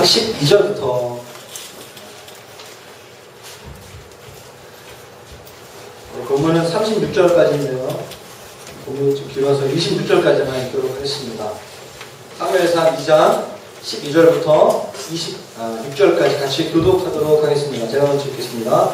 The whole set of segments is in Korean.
12절부터 본문은 36절까지인데요. 본문이 좀 길어서 26절까지만 읽도록 하겠습니다. 사무엘상 2장 12절부터 26절까지 같이 교독하도록 하겠습니다. 제가 먼저 읽겠습니다.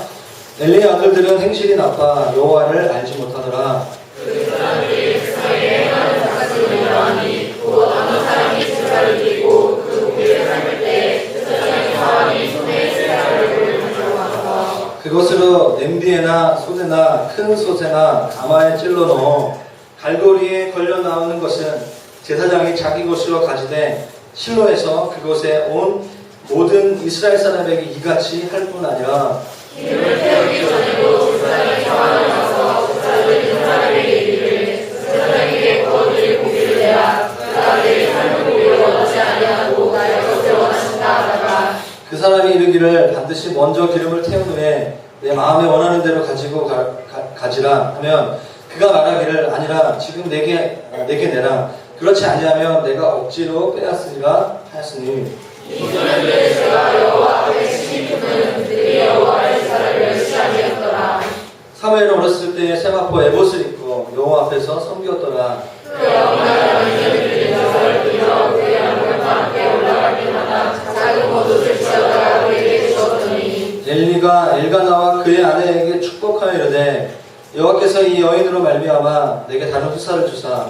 엘리의 아들들은 행실이 나빠 여호와를 알지 못하더라. 그 사람들이 세상에 행하는 작가들을 명하니 곧 어느 사람이 제사를 드리고 그 공기를 삶을 때 세상의 사람이 손에 제사를 가져와서 그것으로 냄비에나 소재나 큰 소재나 가마에 찔러 넣어 갈고리에 걸려 나오는 것은 제사장이 자기 것으로 가지되 실로에서 그곳에 온 모든 이스라엘 사람에게 이같이 할 뿐 아니라 기름을 태우기 전에도 제사장이 정하여 가서 제사를 드린 사람에게 이르기를 제사장에게 구워드릴 고기를 내라 그 아들이 삶은 고기를 원하지 아니하고 나의 것을 원하신다 하다가 그 사람이 이르기를 반드시 먼저 기름을 태운 후에 내 마음에 원하는 대로 가지고 가지라 하면 그가 말하기를 아니라 지금 내게 내라 그렇지 아니하면 내가 억지로 빼앗으리라 하였으니 이전에 제가 여호와 앞에 지킨 분은 그들이 여호와의 제사를 멸시하였더라. 사무엘은 어렸을 때 세마포 에봇을 입고 여호와 앞에서 섬겼더라. 그 영광을 완전히 제사를 드려 그의 양들과 함께 올라갈 때마다 작은 겉옷을 지어다가 그에게 주었더니 엘리가 엘가나와 그의 아내에게 축복하여 이르되 여호와께서 이 여인으로 말미암아 내게 다른 후사를 주사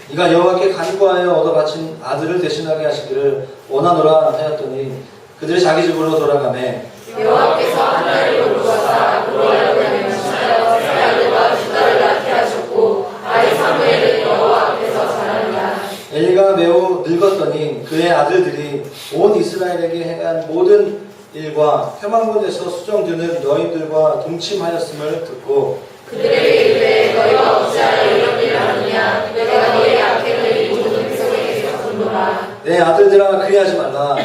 네가 여호와께 간구하여 얻어 바친 아들을 대신하게 하시기를 원하노라 하였더니 그들이 자기 집으로 돌아가매 여호와께서 하나를 돌보아사 그로 하여금 신하여 세 아들과 두 딸을 낳게 하셨고 아이 사무엘은 여호와 앞에서 자란다. 엘리가 매우 늙었더니 그의 아들들이 온 이스라엘에게 행한 모든 일과 회막문에서 수정드는 여인들과 동침하였음을 듣고 그들에게 이르되 너희가 어찌하여 이런 일을 하느냐 내가 너희의 악행을 이 모든 백성에게 갚은노라. 내 아들들아 그리하지 말라.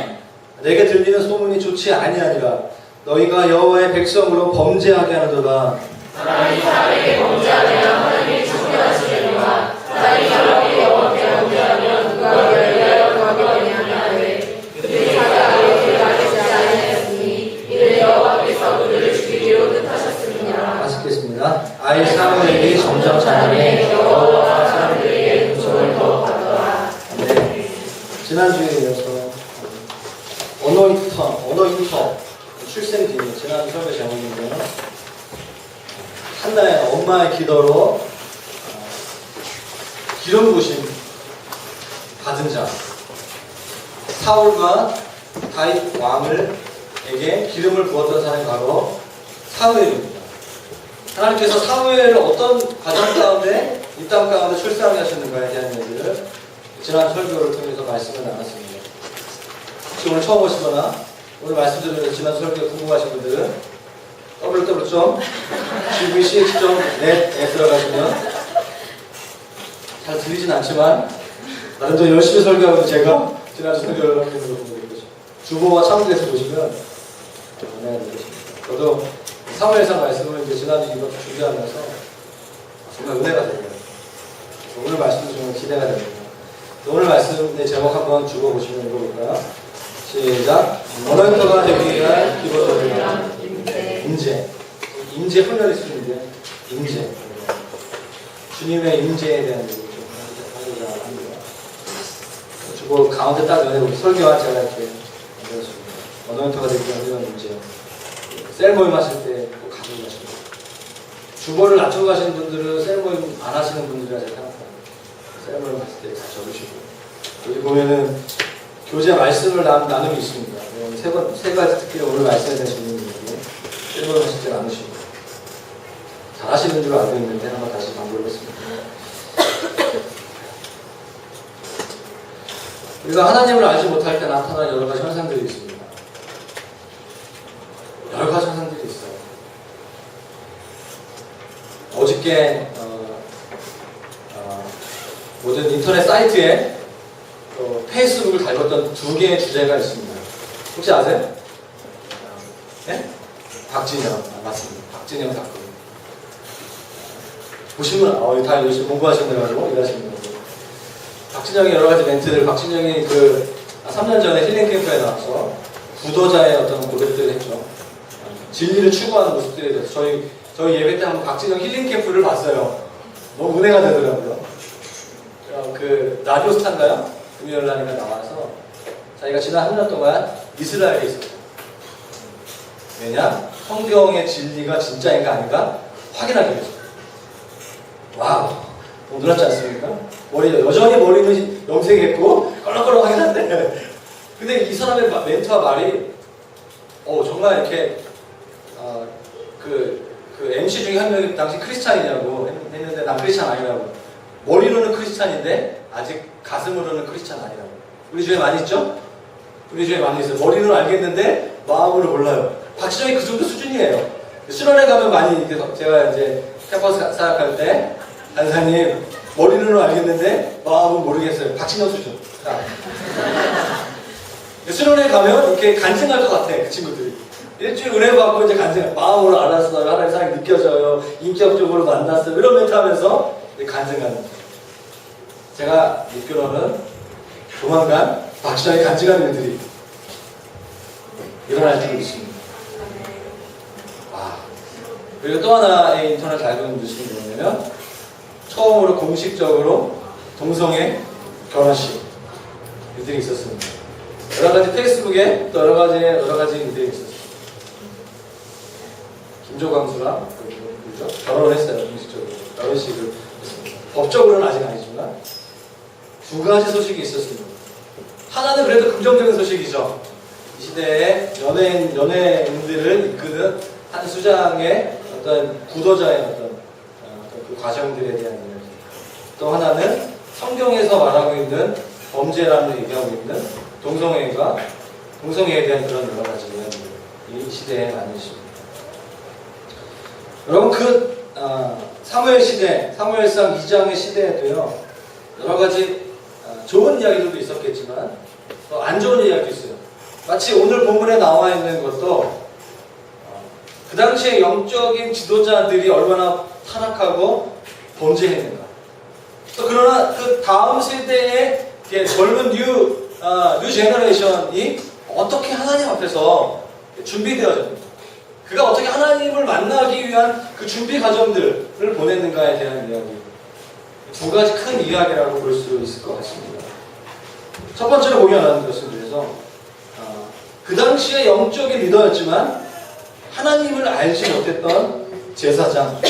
내게 들리는 소문이 좋지 아니하니라. 너희가 여호와의 백성으로 범죄하게 하는도다. 하나님 사람에게 범죄하면 하나님이 창피하시려니와 사람이 사람이 여호와께 범죄하면 누가 그를 위하여 거하게 하냐하되 그들이 자기 아버지를 알지 아니하였으니 이를 여호와께서 그들을 죽이기로 뜻하셨음이니라. 마치겠습니다. 아이 사무엘이 점점 자라매 여호와 사람들에게 은총을 더욱 받더라. 네. 지난주에 이어서 언어인터 출생 기념 지난 설교 제목인데요. 한나의 엄마의 기도로 기름 부심 받은 자 사울과 다윗 왕을에게 기름을 부었던 사람이 바로 사무엘입니다. 하나님께서 사무엘을 어떤 과정 가운데 이 땅 가운데 출세하게 하셨는가에 대한 얘기를 지난 설교를 통해서 말씀을 나눴습니다. 혹시 오늘 처음 오시거나 오늘 말씀 들으면서 지난 설교가 궁금하신 분들은 www.gbch.net에 들어가시면 잘 들리진 않지만 나름대로 열심히 설교하고 있는 제가 지난주 설교를 하고 있는 걸 보고 계시죠. 주보와 참고해서 보시면 은혜가 되겠습니다. 저도 사무엘상 말씀을 이제 지난주 이것도 준비하면서 정말 은혜가 되고요. 오늘 말씀도 정말 기대가 됩니다. 오늘 말씀의 제목 한번 주보 보시면 읽어볼까요? 시작. 언어인터가 되기 위한 기본적인 임재 훈련이 있는데 임재 주님의 임재에 대한 얘기를 좀 하고자 합니다. 주보 가운데 딱 연해보고 설교와 제가 이렇게 만들었습니다. 언어인터가 되기 위한 훈련 임재 셀 모임 하실 때 꼭 가지고 가십니다. 주보를 낮추고 가시는 분들은 셀 모임 안 하시는 분들이라 제가 생각합니다. 셀 모임 하실 때 적으시고 여기 보면은 교재 말씀을 나눔이 있습니다. 세 가지 특히 오늘 말씀에 대한 질문인데 셀 모임 하실 때 나누시고 잘하시는 줄 알고 있는데 한번 다시 강조해보겠습니다. 우리가 하나님을 알지 못할 때 나타나는 여러 가지 현상들이 있습니다. 여러 가지 현상들이 있어요. 어저께 모든 인터넷 사이트에 페이스북을 달궜던 두 개의 주제가 있습니다. 혹시 아세요? 네? 박진영 맞습니다. 박진영 사건. 보시면 다 열심히 공부하시는 분들하고 일하시는 분들. 박진영의 여러 가지 멘트들, 박진영이 3년 전에 힐링 캠프에 나와서 구도자의 어떤 고백들을 했죠. 진리를 추구하는 모습들에 대해서 저희 예배 때 한번 박진영 힐링 캠프를 봤어요. 너무 은혜가 되더라고요. 그 라디오스타인가요? 금요일 날인가 나와서 자기가 지난 한 년 동안 이스라엘에 있었어요. 왜냐? 성경의 진리가 진짜인가 아닌가 확인하기 위해서. 와우, 너무 놀랍지 않습니까? 여전히 머리는 염색했고 껄렁껄렁하긴 한데 근데 이 사람의 멘트와 말이 정말 이렇게 그 MC 중에 한 명이 당시 크리스찬이냐고 했는데 난 크리스찬 아니라고. 머리로는 크리스찬인데 아직 가슴으로는 크리스찬 아니라고. 우리 주에 많이 있죠? 우리 주에 많이 있어요. 머리로는 알겠는데 마음으로 몰라요. 박지정이 그 정도 수준이에요. 수련회 가면 많이 제가 이제 캠퍼스 사역할 때 간사님 머리로는 알겠는데 마음은 모르겠어요. 박진영 수준. 수련회 가면 이렇게 간증할 것 같아. 그 친구들이. 일주일 은혜 받고 이제 간증, 마음으로 알았어요. 하나님의 사랑이 느껴져요. 인격적으로 만났어요. 이런 멘트 하면서 간증하는. 제가 믿기로는 조만간 박지정이 간증하는 일들이 일어날 줄 믿습니다. 그리고 또 하나의 인터넷 알고 뉴스는 뭐냐면 처음으로 공식적으로 동성애 결혼식 일들이 있었습니다. 여러 가지 페이스북에 또 여러 가지 일들이 있었습니다. 김조광수가 결혼을 했어요. 공식적으로 결혼식을 했습니다. 법적으로는 아직 아니지만 두 가지 소식이 있었습니다. 하나는 그래도 긍정적인 소식이죠. 이 시대에 연예인들을 이끄는 한 수장의 어떤 구도자의 어떤 그 과정들에 대한 이야기. 또 하나는 성경에서 말하고 있는 범죄라는 얘기하고 있는 동성애에 대한 그런 여러 가지 이야기를 이 시대에 많이 있습니다. 여러분 사무엘 시대, 사무엘상 2장의 시대에도요 여러 가지 좋은 이야기들도 있었겠지만 또 안 좋은 이야기도 있어요. 마치 오늘 본문에 나와 있는 것도 그 당시에 영적인 지도자들이 얼마나 타락하고 범죄했는가. 또 그러나 그 다음 세대의 젊은 뉴 제너레이션이 어떻게 하나님 앞에서 준비되어졌는가. 그가 어떻게 하나님을 만나기 위한 그 준비 과정들을 보냈는가에 대한 이야기. 두 가지 큰 이야기라고 볼 수 있을 것 같습니다. 첫 번째로 보기 원하는 것은 그래서 그 당시에 영적인 리더였지만 하나님을 알지 못했던 제사장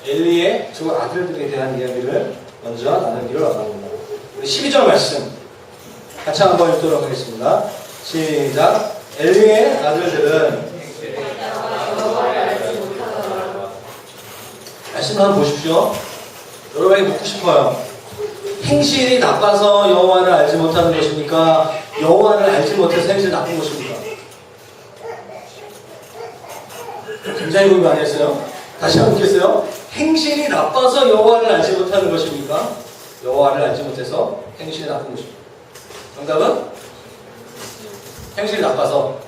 엘리의 두 아들들에 대한 이야기를 먼저 나누기를 원합니다. 우리 12절 말씀 같이 한번 읽도록 하겠습니다. 시작. 엘리의 아들들은 말씀을 한번 보십시오. 여러분에게 묻고 싶어요. 행실이 나빠서 여호와를 알지 못하는 것입니까? 여호와를 알지 못해서 행실이 나쁜 것입니까? 굉장히 고민 많이 했어요. 다시 한번 묻겠어요. 행실이 나빠서 여호와를 알지 못하는 것입니까? 여호와를 알지 못해서 행실이 나쁜 것입니까? 정답은? 행실이 나빠서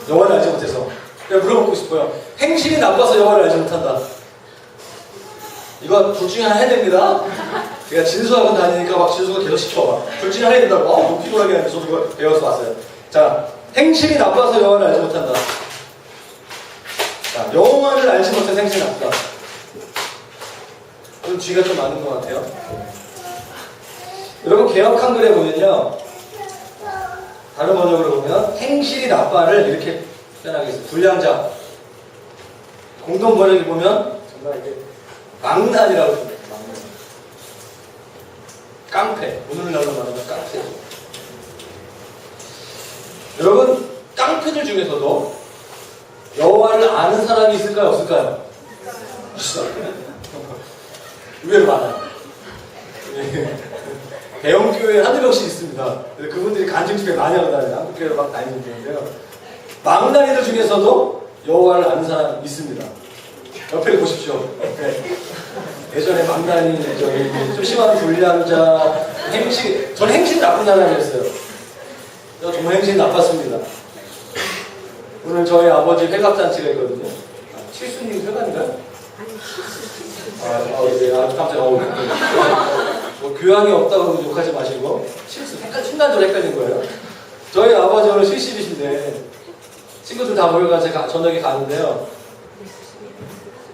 여호와를 알지 못해서. 내가 물어보고 싶어요. 행실이 나빠서 여호와를 알지 못한다. 이거 둘 중에 하나 해야 됩니다. 제가 진수학원 다니니까 막 진수가 계속 시켜봐. 둘 중에 하나 해야 된다고. 너무 피곤하게 하는데 저도 이거 배워서 왔어요. 자, 행실이 나빠서 여호와를 알지 못한다. 자, 여호와를 알지 못해서 행실이 나쁘다. 좀 쥐가 좀 많은 것 같아요. 여러분 개역 한글에 보면요. 다른 번역으로 보면 행실이 나빠를 이렇게 표현하고 있어요. 불량자. 공동 번역에 보면 정말 이게 망난이라고 합니다. 깡패. 오늘날로 말하면 깡패. 여러분 깡패들 중에서도 여호와를 아는 사람이 있을까요? 없을까요? 있어요. 의외로 많아요. 대형교회에 한두 명씩 있습니다. 그분들이 간증집에 많이 하고 다니는 한국교회로 막 다니는 중인데요. 망나니들 중에서도 여호와를 아는 사람이 있습니다. 옆에 보십시오. 예전에 망나니, 좀 심한 불량자, 저는 행실이 나쁜 사람이었어요. 정말 행실이 나빴습니다. 오늘 저희 아버지 회갑잔치가 있거든요. 칠수님 회갑인가요? 네, 깜짝 뭐 교양이 없다고 욕하지 마시고 실수 순간적으로 헷갈린 거예요. 저희 아버지 오늘 70이신데 친구들 다 모여가지고 저녁에 가는데요.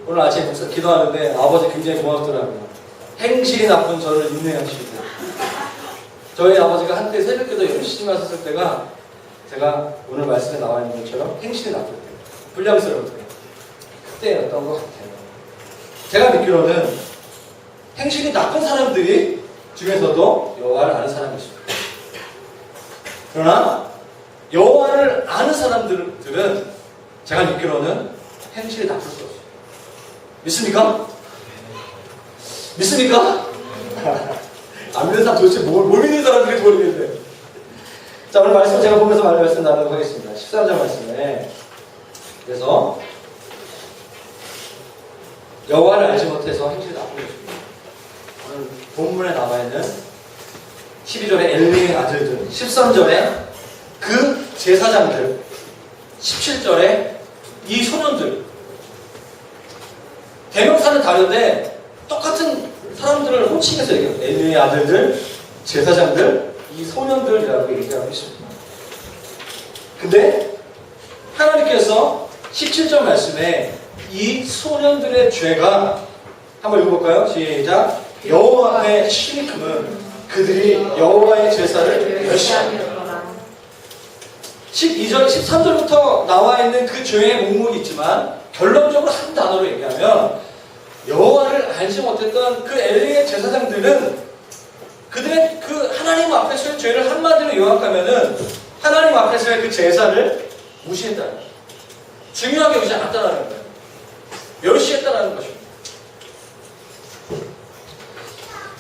오늘 아침에 목사 기도하는데 아버지 굉장히 고맙더라고요. 행실이 나쁜 저를 인내하시고. 저희 아버지가 한때 새벽기도 열심히 하셨을 때가 제가 오늘 말씀에 나와 있는 것처럼 행실이 나쁠 때, 불량스러울 때, 그때였던 것 같아요. 제가 듣기로는 행실이 나쁜 사람들이 중에서도 여호와를 아는 사람이 있습니다. 그러나 여호와를 아는 사람들은 제가 듣기로는 행실이 나쁠 수 없어요. 믿습니까? 믿습니까? 안 믿는 사람 도대체 뭘 믿는 사람들이 모르겠는데. 자, 오늘 말씀 제가 보면서 말씀 나누도록 하겠습니다. 13절 말씀에. 그래서 여호와를 알지 못해서 행실이 나쁜 것입니다. 오늘 본문에 나와 있는 12절에 엘리의 아들들, 13절에 그 제사장들, 17절에 이 소년들. 대명사는 다른데 똑같은 사람들을 호칭해서 얘기해요. 엘리의 아들들, 제사장들, 이 소년들이라고 얘기하고 있습니다. 근데 하나님께서 17절 말씀에 이 소년들의 죄가 한번 읽어볼까요? 시작. 여호와 앞에 심히 크면 그들이 여호와의 제사를 멸시하니라. 12절, 13절부터 나와 있는 그 죄의 목록이 있지만 결론적으로 한 단어로 얘기하면 여호와를 알지 못했던 그 엘리의 제사장들은 그들의 그 하나님 앞에서의 죄를 한마디로 요약하면은 하나님 앞에서의 그 제사를 무시했다는 거예요. 중요하게 여기지 않았다는 거예요. 멸시했다는 것입니다.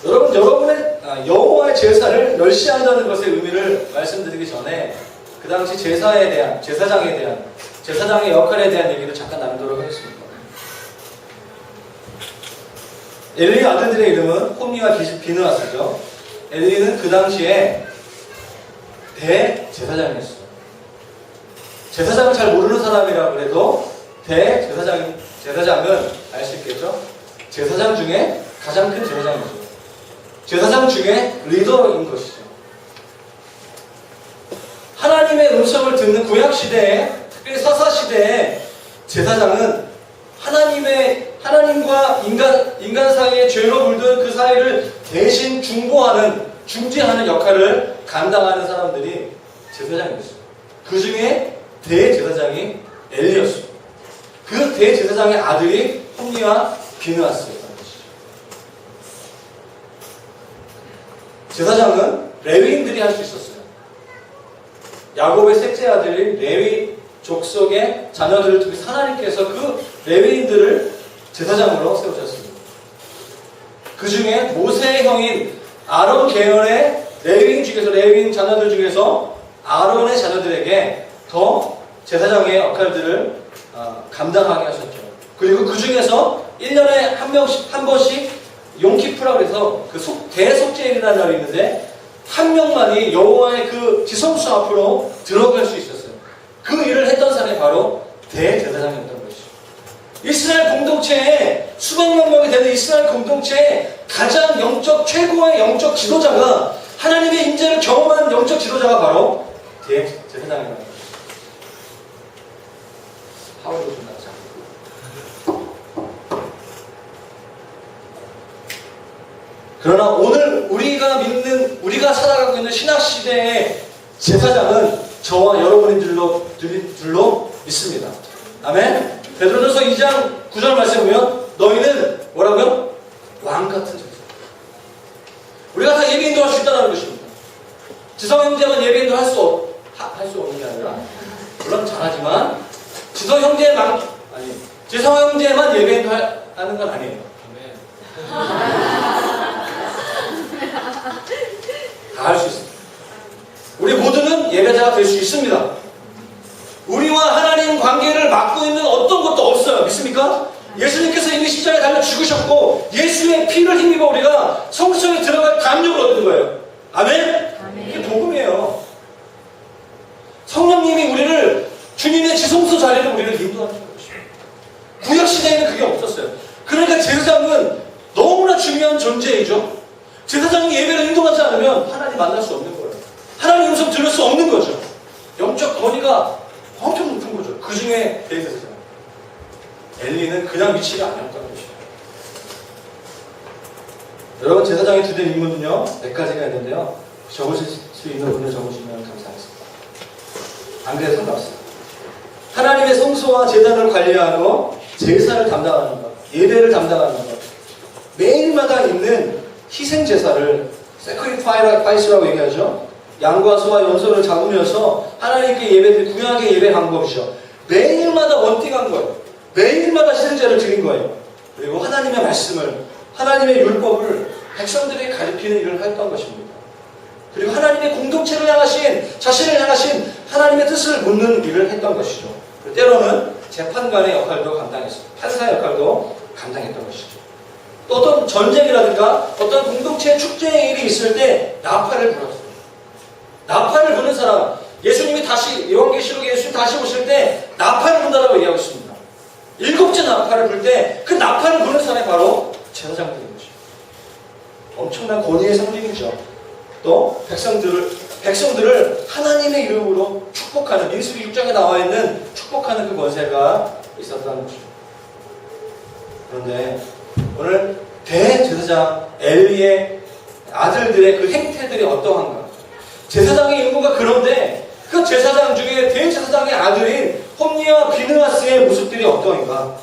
여러분의 여호와의 제사를 멸시한다는 것의 의미를 말씀드리기 전에 그 당시 제사에 대한, 제사장의 역할에 대한 얘기를 잠깐 나누도록 하겠습니다. 엘리의 아들들의 이름은 홈니와 비느하스죠. 엘리는 그 당시에 대제사장이었어요. 제사장을 잘 모르는 사람이라고 해도 제사장은 알 수 있겠죠? 제사장 중에 가장 큰 제사장이죠. 제사장 중에 리더인 것이죠. 하나님의 음성을 듣는 구약시대에, 특별히 사사시대에 제사장은 하나님과 인간 사이의 죄로 물든 그 사이를 대신 중지하는 역할을 감당하는 사람들이 제사장이었어요. 그 중에 대제사장이 엘리였어요. 그 대제사장의 아들이 홈니와 비느하스였다는 것이죠. 제사장은 레위인들이 할 수 있었어요. 야곱의 셋째 아들인 레위 족속의 자녀들을 통해서 하나님께서 그 레위인들을 제사장으로 세우셨습니다. 그 중에 모세의 형인 아론 계열의 레위인 자녀들 중에서 아론의 자녀들에게 더 제사장의 역할들을 감당하게 하셨죠. 그리고 그 중에서 1년에 한 번씩 용키프라고 해서 그 대속죄일이라는 날이 있는데 한 명만이 여호와의 그 지성소 앞으로 들어갈 수 있었어요. 그 일을 했던 사람이 바로 대제사장이었던 것이죠. 이스라엘 공동체에 수백만 명이 되는 이스라엘 공동체의 가장 최고의 영적 지도자가, 하나님의 인재를 경험한 영적 지도자가 바로 대제사장이라는 것이죠. 하울도 좀 나자. 그러나 오늘 우리가 살아가고 있는 신학시대의 제사장은 저와 여러분들로 있습니다. 아멘? 베드로전서 2장 9절 말씀 보면 너희는 뭐라고요? 왕같은 제사. 우리가 다 예배인도 할 수 있다는 것입니다. 지성 형제만 예배인도 할 수 없는 게 아니라, 물론 잘하지만 지성 형제만 예배인도 하는 건 아니에요. 다 할 수 있습니다. 우리 모두는 예배자가 될 수 있습니다. 우리와 하나님 관계를 막고 있는 어떤 것도 없어요. 믿습니까? 예수님께서 이미 십자가에 달려 죽으셨고 예수의 피를 힘입어 우리가 성소에 들어갈 담력을 얻는 거예요. 아멘? 이게 복음이에요. 성령님이 우리를 주님의 지성소 자리로 우리를 인도하는 것이죠. 구약시대에는 그게 없었어요. 그러니까 제사장은 너무나 중요한 존재이죠. 제사장이 거죠. 영적 권위가 엄청 높은 거죠. 그 중에 데이비드죠. 엘리는 그냥 위치가 아니었다는 것이죠. 여러분, 제사장이 주된 임무는요, 몇 가지가 있는데요. 적으실 수 있는 분을 적으시면 감사하겠습니다. 안 그래도 상관없습니다. 하나님의 성소와 제단을 관리하고 제사를 담당하는 것, 예배를 담당하는 것, 매일마다 있는 희생 제사를 sacrifice라고 얘기하죠. 양과 소와 염소를 잡으면서 하나님께 예배드리 구약의 예배 방법이죠. 매일마다 원팅한 거예요. 매일마다 희생제를 드린 거예요. 그리고 하나님의 말씀을, 하나님의 율법을 백성들에게 가르치는 일을 했던 것입니다. 그리고 하나님의 공동체를 향하신, 자신을 향하신 하나님의 뜻을 묻는 일을 했던 것이죠. 때로는 재판관의 역할도 감당했습니다. 판사의 역할도 감당했던 것이죠. 또 어떤 전쟁이라든가 어떤 공동체 축제의 일이 있을 때 나팔을 불었어요. 나팔을 부는 사람, 예수님이 다시, 요한계시록에 예수님 다시 오실 때 나팔을 분다라고 얘기하고 있습니다. 7째 나팔을 불 때 그 나팔을 부는 사람이 바로 제사장들인 것이죠. 엄청난 권위의 상징이죠. 또 백성들을 하나님의 이름으로 축복하는, 민수기 6장에 나와 있는 축복하는 그 권세가 있었다는 것이죠. 그런데 오늘 대제사장 엘리의 아들들의 그 행태들이 어떠한가? 제사장의 임무가 그런데 그 제사장 중에 대제사장의 아들인 홈니와 비느하스의 모습들이 어떠한가?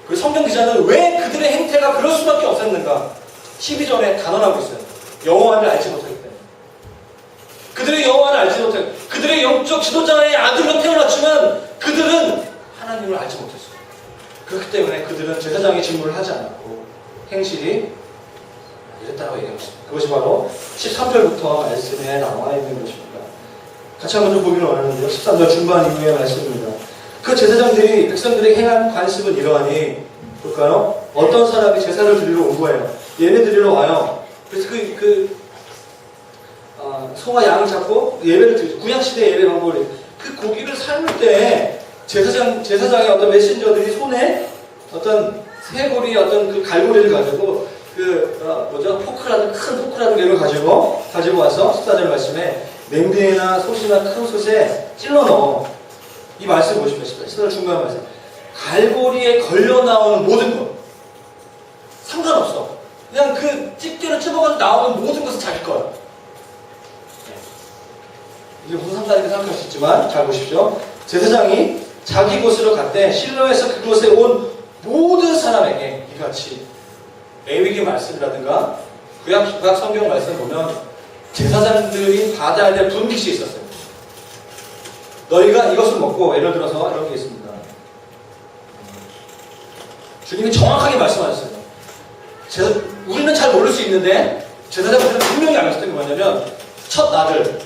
그 성경 기자는 왜 그들의 행태가 그럴 수밖에 없었는가? 12절에 단언하고 있어요. 여호와를 알지 못하기 때문에. 그들의 여호와를 알지 못하기, 그들의 영적 지도자의 아들로 태어났지만 그들은 하나님을 알지 못했어요. 그렇기 때문에 그들은 제사장의 직무를 하지 않았고 행실이 이랬다고 얘기하고 있습니다. 그것이 바로 13절부터 말씀에 나와 있는 것입니다. 같이 한번 좀 보기를 원하는데요. 13절 중반 이후의 말씀입니다. 그 제사장들이 백성들에게 행한 관습은 이러하니, 볼까요? 어떤 사람이 제사를 드리러 온 거예요. 예배 드리러 와요. 그래서 소와 양을 잡고 예배를 드리죠. 구약시대 예배 방법을, 그 고기를 삶을 때 제사장의 어떤 메신저들이 손에 어떤 쇠고리, 어떤 그 갈고리를 가지고 포크라든 큰 포크라든 이걸 가지고 와서 14절 말씀에 냄비나 솥이나 큰 솥에 찔러 넣어. 이 말씀 보시면 14절 중간 말씀. 갈고리에 걸려 나오는 모든 것. 상관없어. 그냥 그 집게로 찝어가지고 나오는 모든 것은 자기 거야. 이게 무슨 상관인지 생각할 수 있지만 잘 보십시오. 제사장이 자기 곳으로 갔대 실로에서 그곳에 온 모든 사람에게 이같이 레위기 말씀이라든가 구약 성경 말씀 보면 제사장들이 받아야 될 분깃이 있었어요. 너희가 이것을 먹고, 예를 들어서 이런 게 있습니다. 주님이 정확하게 말씀하셨어요. 우리는 잘 모를 수 있는데 제사장들은 분명히 알았던 게 뭐냐면, 첫 나들,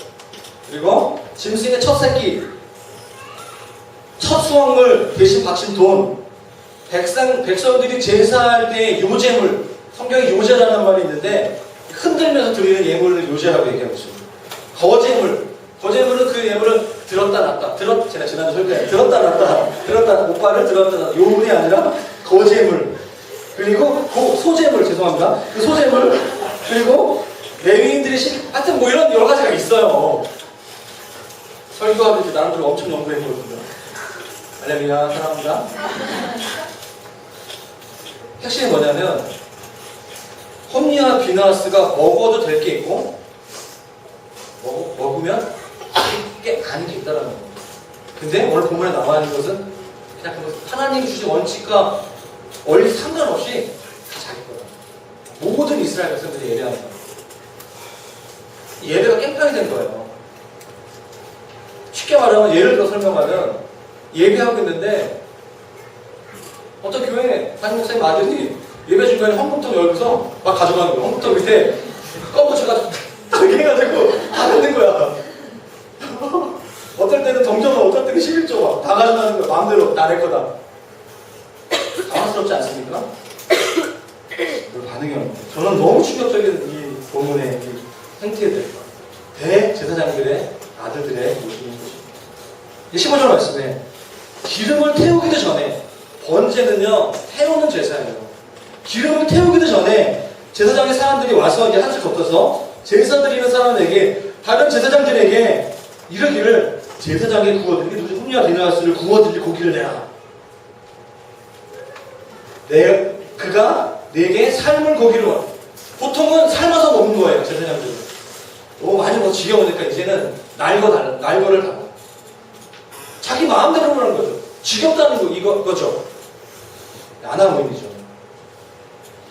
그리고 짐승의 첫 새끼, 첫 수확물 대신 바친 돈, 백성들이 제사할 때의 요제물, 성경에 요제라는 말이 있는데 흔들면서 드리는 예물을 요제라고 얘기하고 있습니다. 거제물은 그 예물을 들었다 놨다, 제가 지난주 설교에 들었다 놨다, 오빠를 들었다 놨다, 요물이 아니라 거제물, 그리고 소제물, 죄송합니다. 그 소제물, 그리고 레위인들이 하여튼 뭐 이런 여러 가지가 있어요. 설교하면서 나름대로 엄청 연구했거든요. 할렐루야, 사랑합니다. 핵심이 뭐냐면, 홈니와 비느하스가 먹어도 될 게 있고, 먹으면 꽤 아닌 게 있다는 겁니다. 근데 오늘 본문에 나와 있는 것은 그냥 하나님이 주신 원칙과 원리 상관없이 다 자기 거다. 모든 이스라엘 백성들이 예배하는 거예요. 예배가 깽판이 된 거예요. 쉽게 말하면, 예를 들어 설명하면, 예배하고 있는데 어떤 교회 담임 목사님 아들이 예배 중간에 헌금통 열고서 막 가져가는 거야. 헌금통 밑에 껌 붙여가지고 저기 해가지고 다 넣는 거야. 어떨 때는 동전을, 어떨 때는 11조가 다 가져가는 거야. 마음대로 나 내 거다. 당황스럽지 않습니까? 반응이 없네. 저는 너무 충격적인 이 본문의 이 행태들, 대제사장들의 아들들의 모습인 것입니다. 15절 말씀에 기름을 태우기도 전에, 번제는요 태우는 제사예요. 기름을 태우기도 전에 제사장의 사람들이 와서 이제 한술 걷어서 제사 드리는 사람에게 다른 제사장들에게 이르기를 제사장의 구워드리기 누구 흠리와 비느하스를 구워드릴 고기를 내라. 그가 내게 삶을 고기를 원해. 보통은 삶아서 먹는 거예요, 제사장들은. 많이 뭐 지겨우니까 이제는 날거를 달라. 자기 마음대로 하는 거죠. 지겹다는 이거죠. 아나무인이죠.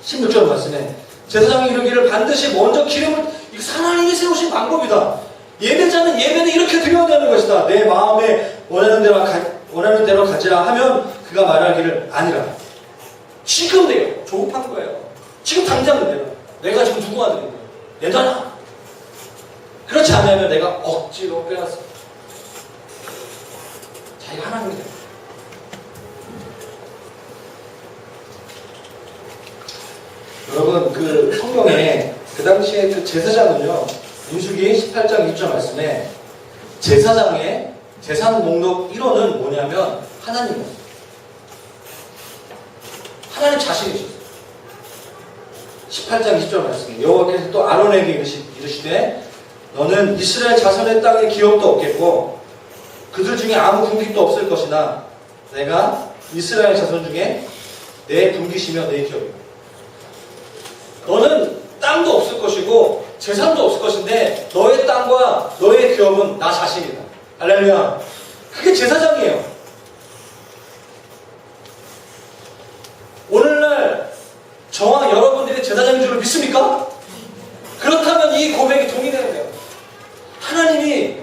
16절 말씀에 제사장이 이르기를 반드시 먼저 기름을, 이거 하나님이 세우신 방법이다. 예배자는 예배는 이렇게 드려야 되는 것이다. 내 마음에 원하는 대로 가지라 하면 그가 말하기를 아니라. 지금 돼요. 조급한 거예요. 지금 당장 내가 지금 누구 아들인데 내놔라. 그렇지 않으면 내가 억지로 빼앗어. 자기가 하나님이 돼요. 여러분, 그 성경에 그 당시에 그 제사장은요, 민수기 18장 2절 말씀에 제사장의 재산 목록 1호는 뭐냐면 하나님이었어요. 하나님 자신이셨어요. 18장 20절 말씀에 여호와께서 또 아론에게 이르시되 너는 이스라엘 자손의 땅에 기업도 없겠고 그들 중에 아무 분깃도 없을 것이나 내가 이스라엘 자손 중에 내 분깃이며 내 기업이다. 너는 땅도 없을 것이고 재산도 없을 것인데 너의 땅과 너의 기업은 나 자신이다. 할렐루야. 그게 제사장이에요. 오늘날 저와 여러분들이 제사장인 줄 믿습니까? 그렇다면 이 고백이 동의되는 거예요. 하나님이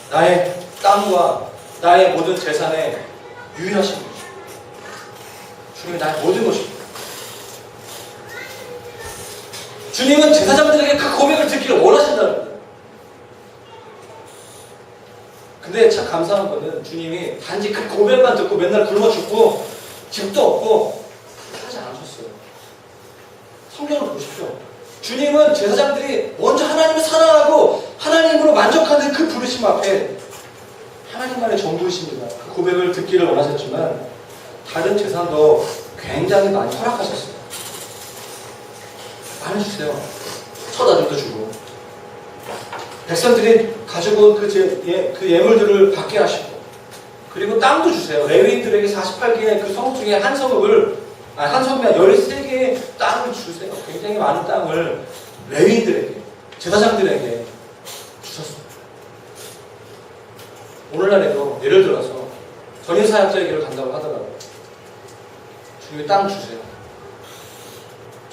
나의 땅과 나의 모든 재산에 유일하신 분이죠. 주님이 나의 모든 것입니다. 주님은 제사장들에게 그 고백을 듣기를 원하신다는 거예요. 근데 참 감사한 거는 주님이 단지 그 고백만 듣고 맨날 굶어 죽고 집도 없고 하지 않으셨어요. 성경을 보십시오. 주님은 제사장들이 먼저 하나님을 사랑하고 하나님으로 만족하는 그 부르심 앞에 하나님만의 전부이십니다. 그 고백을 듣기를 원하셨지만 다른 재산도 굉장히 많이 허락하셨어요. 많이 주세요. 첫 아들도 주고 백성들이 가지고 온 그 예물들을 받게 하시고 그리고 땅도 주세요. 레위인들에게 48개의 그 성읍 중에 한 성읍이 13개의 땅을 주세요. 굉장히 많은 땅을 레위인들에게, 제사장들에게 주셨습니다. 오늘날에도 예를 들어서 전인사역자에게로 간다고 하더라고요. 주님이 땅 주세요.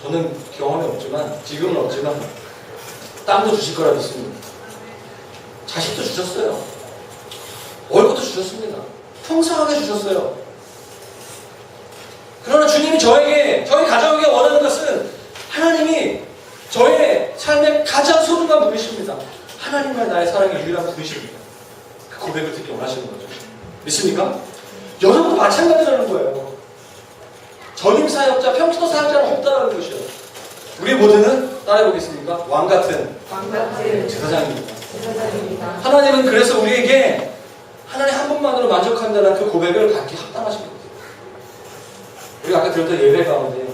저는 경험이 없지만, 지금은 없지만 땅도 주실 거라 믿습니다. 자식도 주셨어요. 월급도 주셨습니다. 풍성하게 주셨어요. 그러나 주님이 저희 가정에게 원하는 것은 하나님이 저의 삶의 가장 소중한 분이십니다. 하나님만 나의 사랑의 유일한 분이십니다. 그 고백을 듣기 원하시는 거죠. 믿습니까? 여러분도 마찬가지라는 거예요. 전임 사역자, 평신도 사역자는 없다는 것이요. 우리 모두는 따라해보겠습니까? 왕같은 제사장입니다. 하나님은 그래서 우리에게 하나님 한 분만으로 만족한다는 그 고백을 갖기 합당하신 겁니다. 우리가 아까 들었던 예배 가운데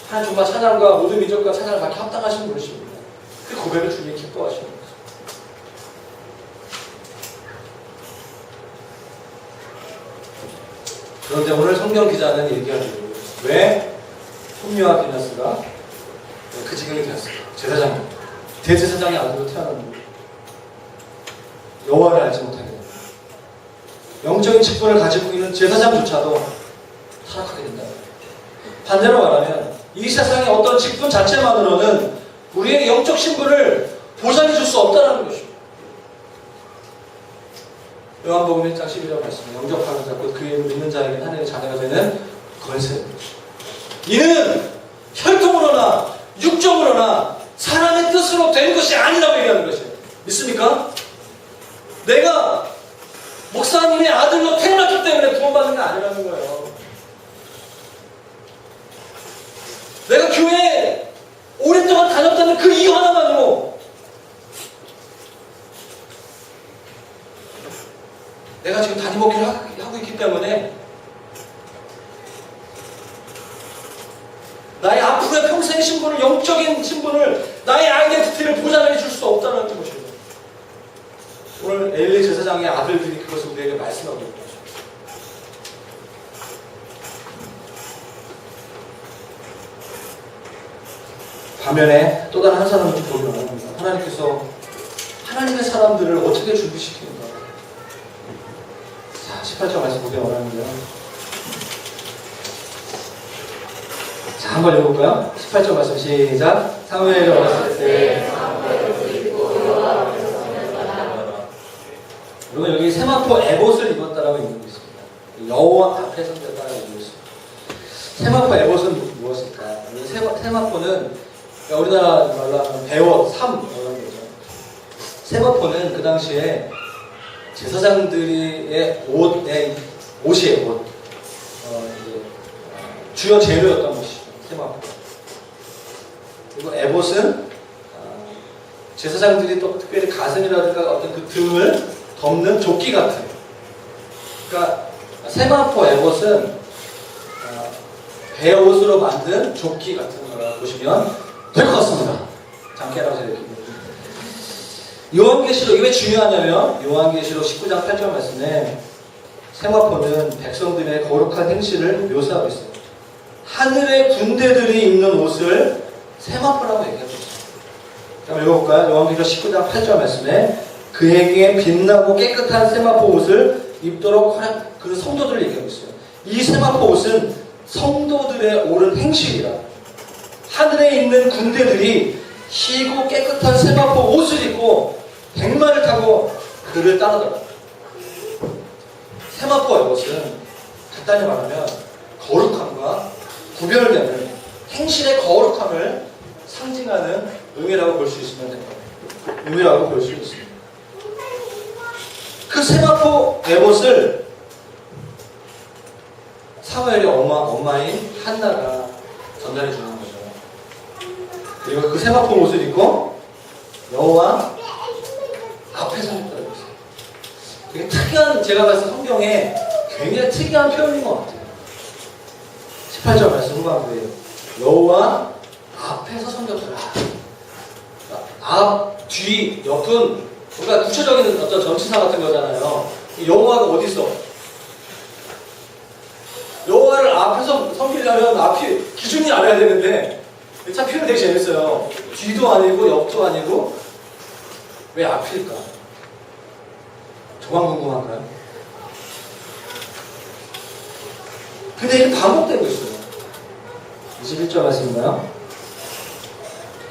하나님 정말 찬양과 모든 민족과 찬양을 받기 합당하신 분이십니다. 그 고백을 주님이 기뻐하시는 거죠. 그런데 오늘 성경 기자는 얘기하죠. 왜 홈리와 비나스가 그 지경이 되었을까? 제사장, 대제사장의 아들로 태어났는데 여호와를 알지 못하게 됩니다. 영적인 직분을 가지고 있는 제사장조차도 타락하게 된다. 반대로 말하면 이 세상의 어떤 직분 자체만으로는 우리의 영적 신분을 보장해 줄 수 없다는 것입니다. 요한복음 1장 11절 말씀, 영접하는 자 곧 그 이름을 믿는 자에게 하나님의 자녀가 되는 권세입니다. 이는 혈통으로나 육정으로나 사람의 뜻으로 된 것이 아니라고 얘기하는 것이에요. 믿습니까? 내가 목사님의 아들로 태어났기 때문에 구원받는 게 아니라는 거예요. 내가 교회에 오랫동안 다녔다는 그 이유 하나만으로 내가 지금 담임 목회를 하고 있기 때문에 나의 앞으로의 평생의 신분을, 영적인 신분을 나의 아이덴티티를 보장해 줄 수 없다는 것입니다. 오늘 엘리 제사장의 아들들이 그것을 우리에게 말씀하고 있는 거죠. 반면에 또 다른 한 사람을 좀 보면 하나님께서 하나님의 사람들을 어떻게 준비시키는가. 자, 18절 말씀 보기 원하는데요. 자, 한번 읽어볼까요? 18절 말씀 시작. 사무엘이 어렸을 때 여러분 여기 세마포 에봇을 입었다라고 읽고 있습니다. 여호와 앞에 선졌다라고 읽고 있습니다. 세마포 에봇은 무엇일까? 세마포는 우리나라 말로 하면 배옷, 삶 이런 거죠. 세마포는 그 당시에 제사장들의 옷이에요. 옷. 이제 주요 재료였던 것이죠. 세마포. 그리고 에봇은 제사장들이 또 특별히 가슴이라든가 어떤 그 등을 덮는 조끼 같은. 그러니까 세마포 에봇은 배옷으로 만든 조끼 같은 거라고 보시면 될 것 같습니다. 장깨라고 생각합니다. 요한계시록, 이게 왜 중요하냐면 요한계시록 19장 8절 말씀에 세마포는 백성들의 거룩한 행실을 묘사하고 있어요. 하늘의 군대들이 입는 옷을 세마포라고 얘기하고 있어요. 한번 읽어볼까요? 요한계시록 19장 8절 말씀에 그에게 빛나고 깨끗한 세마포 옷을 입도록 허락, 그 성도들을 얘기하고 있어요. 이 세마포 옷은 성도들의 옳은 행실이라. 하늘에 있는 군대들이 희고 깨끗한 세마포 옷을 입고 백마를 타고 그를 따르더라. 세마포의 옷은 간단히 말하면 거룩함과 구별되는 행실의 거룩함을 상징하는 의미라고 볼 수 있으면 됩니다. 의미라고 볼 수 있습니다. 그 세마포 에봇을 사무엘의 엄마인 한나가 전달해 주는 거죠. 그리고 그 세마포 옷을 입고 여호와 앞에 서 있다고 했어요. 되게 특이한, 제가 봤을 때 성경에 굉장히 특이한 표현인 것 같아요. 18절 말씀 후반부에 여호와 앞에서 섬겼더라. 앞, 뒤, 옆은 뭔가 구체적인 어떤 전치사 같은 거잖아요. 여호와가 어디 있어? 여호와를 앞에서 섬기려면 앞이 기준이 알아야 되는데 참 표현 되게 재밌어요. 뒤도 아니고 옆도 아니고 왜 앞일까? 저만 궁금한가요? 근데 이게 반복되고 있어요. 21절 말씀인가요?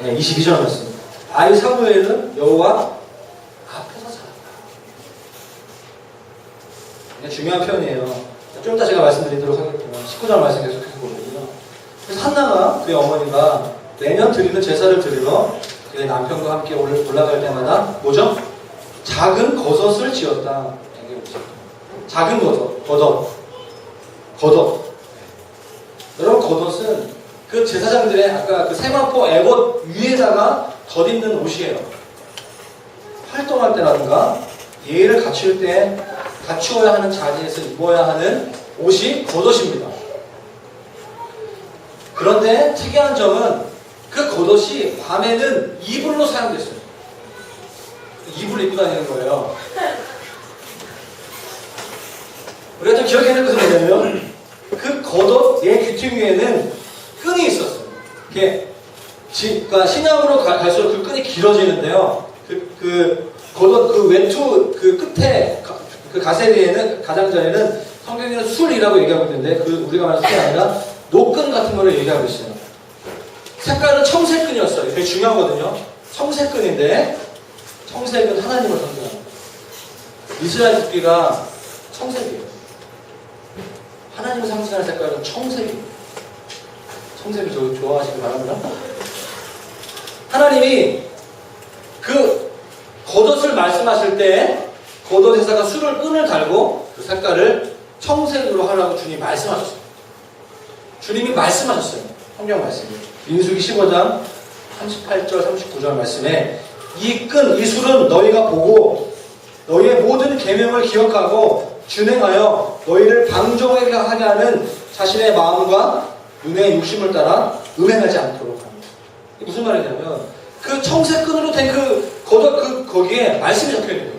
네, 22절 말씀. 아이 사무엘은 여호와 앞에서 살았다. 이게 중요한 표현이에요. 좀 이따 제가 말씀드리도록 하겠지만 19절 말씀 계속해서 보거든요. 그래서 한나가 그의 어머니가 매년 드리는 제사를 드리러 그의 남편과 함께 올라갈 때마다 뭐죠? 작은 겉옷을 지었다. 작은 겉옷. 여러분 겉옷은 그 제사장들의 아까 그 세마포 에봇 위에다가 덧입는 옷이에요. 활동할 때라든가 예의를 갖출 때 갖추어야 하는 자리에서 입어야 하는 옷이 겉옷입니다. 그런데 특이한 점은 그 겉옷이 밤에는 이불로 사용됐어요. 이불을 입고 다니는 거예요. 우리가 좀 기억해야 될 것은 뭐냐면 그 겉옷 예 귀퉁이 위에는 끈이 있었어요. 이게 그러니까 신약으로 갈수록 그 끈이 길어지는데요. 그 겉옷 그 외투 그 끝에 그 가세리에는 가장자리에는 성경에는 술이라고 얘기하고 있는데 그 우리가 말하는 술이 아니라 노끈 같은 거를 얘기하고 있어요. 색깔은 청색끈이었어요. 되게 중요하거든요. 청색끈인데 청색은 하나님을 상징합니다. 이스라엘 국기가 청색이에요. 하나님을 상징하는 색깔은 청색이에요. 청색을 좋아하시기 바랍니다. 하나님이 그 겉옷을 말씀하실 때 겉옷에다가 끈을 달고 그 색깔을 청색으로 하라고 주님이 말씀하셨어요. 주님이 말씀하셨어요. 성경 말씀이. 민수기 15장 38절 39절 말씀에 이 술은 너희가 보고 너희의 모든 계명을 기억하고 준행하여 너희를 방종하게 하는 자신의 마음과 눈의 욕심을 따라 음행하지 않도록 합니다. 무슨 말이냐면 그 그 청색끈으로 된 거기에 말씀이 적혀 있는 거예요.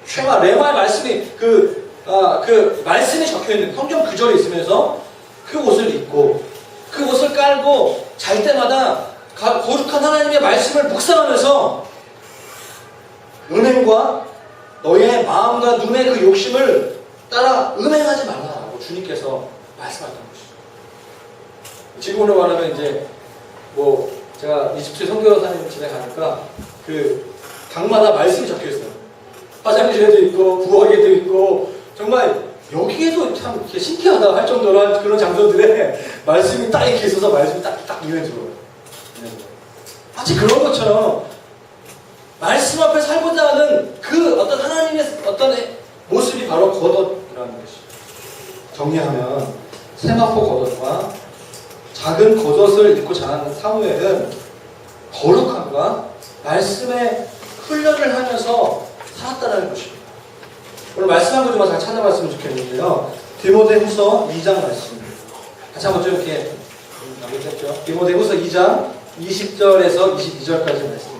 쉐마, 레마의 말씀이 그 말씀이 적혀 있는 성경 구절이 있으면서 그 옷을 입고 그 옷을 깔고 잘 때마다 거룩한 하나님의 말씀을 묵상하면서 은행과 너의 마음과 눈의 그 욕심을 따라 음행하지 말라고 주님께서 말씀하셨던 것이죠. 지금으로 말하면 이제 뭐 제가 이집트 선교사님 집에 가니까 그 방마다 말씀이 적혀 있어요. 화장실에도 있고 부엌에도 있고 정말 여기에도 참 이렇게 신기하다 할 정도로 그런 장소들에 말씀이 딱 이렇게 있어서 말씀이 딱 눈에 들어요. 마치 그런 것처럼 말씀 앞에 살고자 하는 그 어떤 하나님의 어떤 모습이 바로 겉옷이라는 것이죠. 정리하면 세마포 겉옷과 작은 겉옷을 입고 자라는 사무엘은 거룩함과 말씀의 훈련을 하면서 살았다는 것입니다. 오늘 말씀 한 구조만 잘 찾아봤으면 좋겠는데요. 디모데후서 2장 말씀입니다. 같이 한번 좀 이렇게 남겼죠. 디모데후서 2장 20절에서 22절까지 말씀입니다.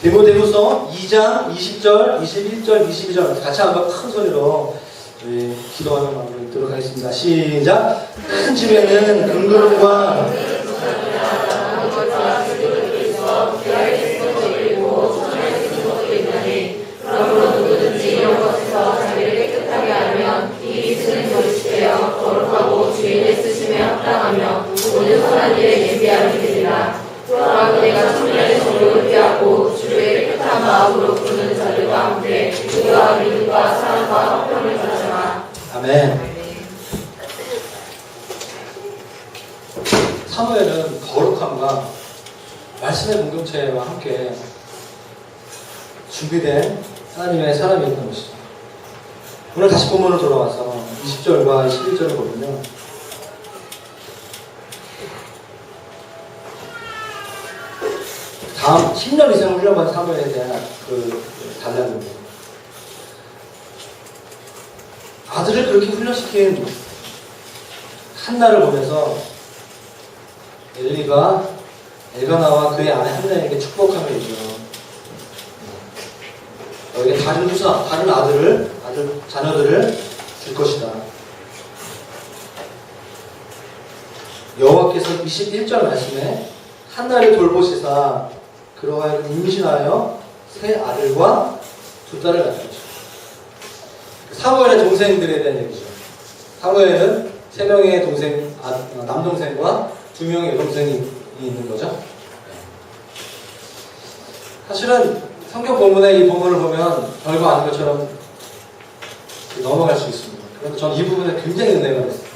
디모데후서 2장 20절, 21절, 22절 같이 한번 큰 소리로 저희 기도하는 마음으로 읽도록 하겠습니다. 시작! 큰 집에는 금그릇과 그러므로 누구든지 이런 것에서 자기를 깨끗하게 하면 이 쓰는 것이 되어 거룩하고 주인의 쓰심에 합당하며 모든 선한 일에 예비함이 되리라. 또한 그대가 청년의 정욕을 피하고 주의 깨끗한 마음으로 부르는 자들과 함께 그와 믿음과 사랑과 화평을 가져라. 아멘. 사무엘은 거룩함과 말씀의 공동체와 함께 준비된 하나님의 사람이었던 것이죠. 오늘 다시 본문으로 돌아와서 20절과 21절을 보면 다음 10년 이상 훈련받은 사무엘에 대한 그 단락입니다. 아들을 그렇게 훈련시킨 한나를 보면서 엘리가 엘가나와 그의 아내 한나에게 축복함을 이죠. 너에게 다른 자녀들을 줄 것이다. 여호와께서 21절 말씀에 한나를 돌보시사 그러하여 임신하여 세 아들과 두 딸을 낳았죠. 사무엘의 동생들에 대한 얘기죠. 사무엘은 3명의 남동생과 2명의 여동생이 있는 거죠. 사실은 성경 본문의 이 본문을 보면 별거 아닌 것처럼 넘어갈 수 있습니다. 그런데 저는 이 부분에 굉장히 은혜가 됐어요.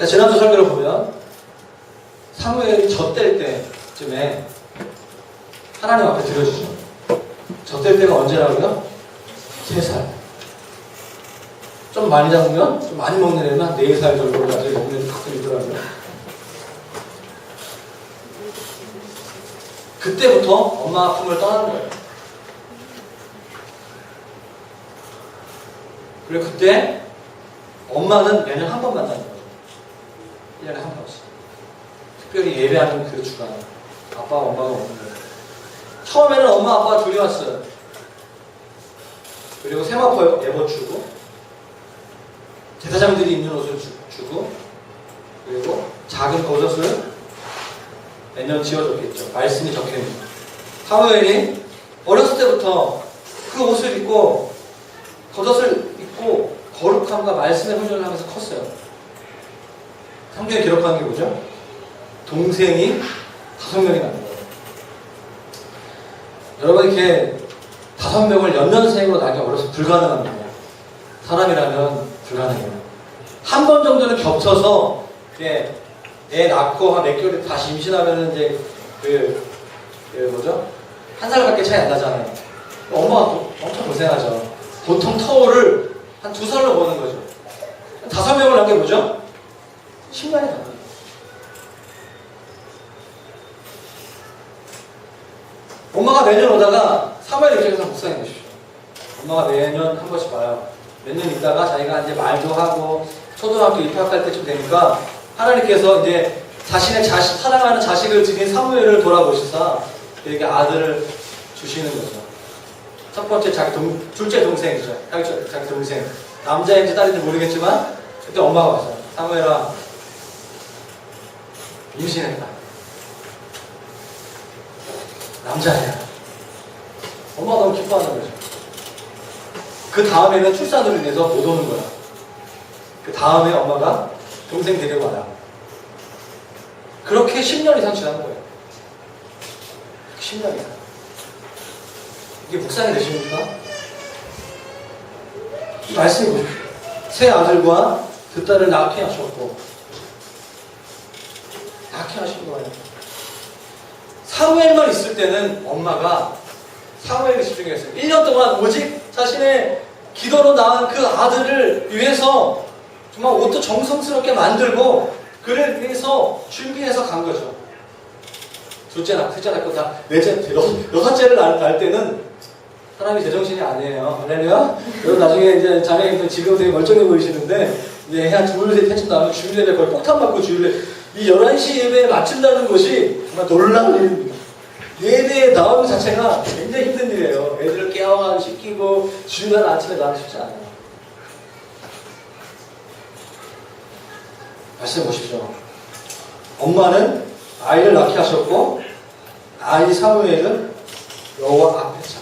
지난주 설교를 보면 사무엘이 젖될 때쯤에 하나님 앞에 드려주죠. 젖될 때가 언제라고요? 3살. 좀 많이 잡으면, 좀 많이 먹는 애는 한 4살 정도까지 먹는 애도 가끔 있더라고요. 그때부터 엄마 품을 떠나는 거예요. 그리고 그때 엄마는 매년 한 번 만나는 거예요. 1년에 한 번씩. 특별히 예배하는 그 주간. 아빠와 엄마가 오는 거예요. 처음에는 엄마, 아빠가 둘이 왔어요. 그리고 세마포 입어주고, 제사장들이 입는 옷을 주고, 그리고 작은 겉옷을 매년 지어줬겠죠. 말씀이 적혀있는. 사무엘이 어렸을 때부터 그 옷을 입고, 겉옷을 입고, 거룩함과 말씀의 훈련을 하면서 컸어요. 성경에 기록하는 게 뭐죠? 동생이 5명이 나는 거예요. 여러분, 이렇게 5명을 연년생으로 낳기 어려서 불가능합니다. 사람이라면 불가능해요. 한 번 정도는 겹쳐서 애 낳고 한 몇 개월 다시 임신하면 이제 뭐죠? 1살밖에 차이 안 나잖아요. 엄마가 엄청 고생하죠. 보통 터울을 한 2살로 보는 거죠. 5명을 낳게 뭐죠? 10년이 갑니다. 엄마가 매년 오다가 사무엘 입장에서 묵상해 보십시오. 엄마가 매년 한 번씩 봐요. 몇 년 있다가 자기가 이제 말도 하고 초등학교 입학할 때쯤 되니까 하나님께서 이제 자신의 사랑하는 자식을 지닌 사무엘을 돌아보시사 그에게 아들을 주시는 거죠. 첫 번째 둘째 동생이죠. 자기 동생. 남자인지 딸인지 모르겠지만 그때 엄마가 왔어요. 사무엘아, 임신했다. 남자애야. 엄마가 너무 기뻐하는 거죠. 그 다음에는 출산으로 인해서 못 오는 거야. 그 다음에 엄마가 동생 데리고 와요. 그렇게 10년 이상 지난 거예요. 10년 이상. 이게 묵상이 되십니까? 이 말씀이 뭐죠? 새 아들과 두 딸을 낳게 하셨고, 낳게 하신 거예요. 사무엘만 있을 때는 엄마가 사무엘에 집중했어요. 1년 동안 오직 자신의 기도로 낳은 그 아들을 위해서 정말 옷도 정성스럽게 만들고 그를 위해서 준비해서 간 거죠. 둘째 낳고, 셋째 낳고, 다 넷째, 여섯째를 낳을 때는 사람이 제정신이 아니에요. 할렐루야? 여러분 나중에 이제 자매님들 지금 되게 멀쩡해 보이시는데 이제 한 둘, 셋 해쯤 나면 주일예배 거의 폭탄 맞고 주일예배 이 11시 예배에 맞춘다는 것이 정말 놀라운 일입니다. 예배에 나오는 자체가 굉장히 힘든 일이에요. 애들을 깨워가지고 시키고 주일날 아침에 나가기 쉽지 않아요. 말씀 보십시오. 엄마는 아이를 낳게 하셨고 아이 사무엘은 여호와 앞에 차.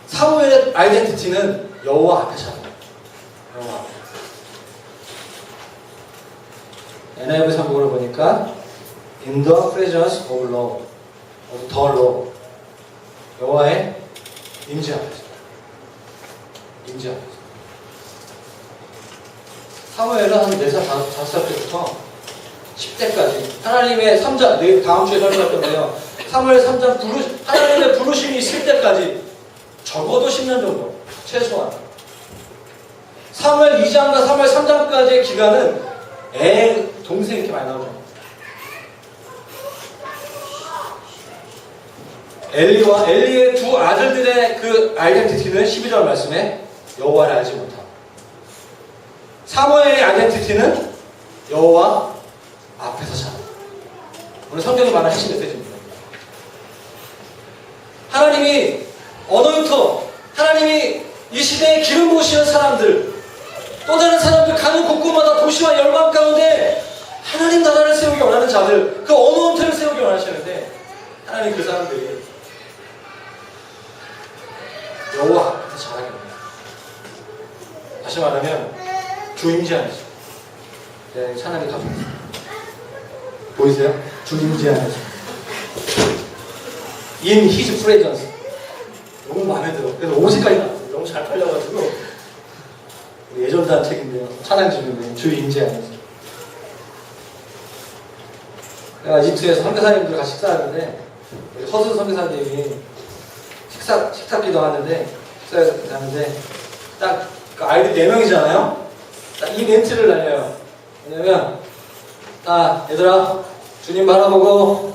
사무엘의 아이덴티티는 여호와 앞에 차. 여호와 앞에. NIV 성경으로 보니까 In the presence of Lord, of the Lord. 여호와의 임재 앞에서. 임재 앞에서. 사무엘은 한 4살, 5살 때부터 10대까지 하나님의 3장, 다음 주에 설명할 건데요. 사무엘 3장 하나님의 부르심이 있을 때까지 적어도 10년 정도, 최소한. 사무엘 2장과 사무엘 3장까지의 기간은 동생이 이렇게 많이 나오죠. 엘리의 두 아들들의 그 아이덴티티는 12절 말씀에 여호와를 알지 못함. 사무엘의 아이덴티티는 여호와 앞에서 참. 오늘 성경이 말하는 핵심 메시지입니다. 하나님이 하나님이 이 시대에 기름 부으시는 사람들, 또 다른 사람들 가는 곳곳마다 도시와 열방 가운데 하나님 나라를 세우기 원하는 자들, 그 언어원태를 세우기 원하시는데 하나님 그 사람들이 여호와 앞에서 잘하게 됩니다. 다시 말하면 주 임재 안에서. 네, 찬양이 가져옵니다. 보이세요? 주 임재 안에서. In His presence. 너무 마음에 들어. 그래서 50까지 나왔어요. 너무 잘 팔려가지고. 예전단 책인데요. 찬양집인데요. 주 임재 안에서. 내가 이집트에서 선교사님들 같이 식사하는데 허수 선교사님이 식탁 기도하는데 딱 그 아이들 4명이잖아요. 딱 이 멘트를 날려요. 왜냐면 얘들아 주님 바라보고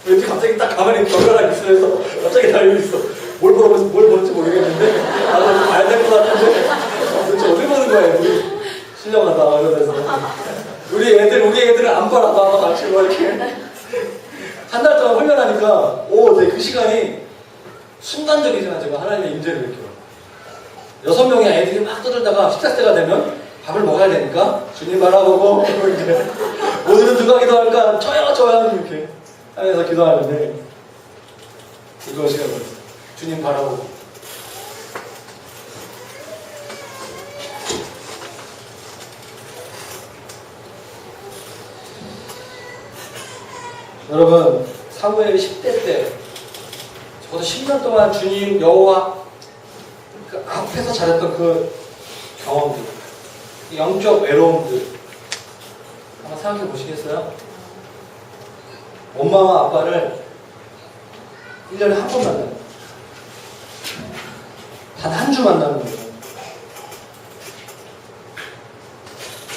이렇게 갑자기 딱 가만히 벽을 있으면서 갑자기 달리고 있어. 뭘 보는지 모르겠는데 나도 좀 봐야 될 것 같은데 도대체 어디 보는 거예요? 우리 신령하다 이러면서 우리 애들은 안 바라봐 같이 뭐 이렇게 한 달 동안 훈련하니까 그 시간이 순간적이지만 제가 하나님의 임재를 느껴요. 6명의 애들이 막 떠들다가 식사 때가 되면 밥을 먹어야 되니까 주님 바라보고 이제 오늘은 누가 기도할까? 저요 이렇게 하면서 기도하는데 이것이 주님 바라보고 여러분 사무엘이 10대 때 적어도 10년 동안 주님 여호와 그 앞에서 잘했던 그 경험들, 영적 외로움들 한번 생각해 보시겠어요? 엄마와 아빠를 1년에 한 번 만나요. 단 한 주 만나는 거예요.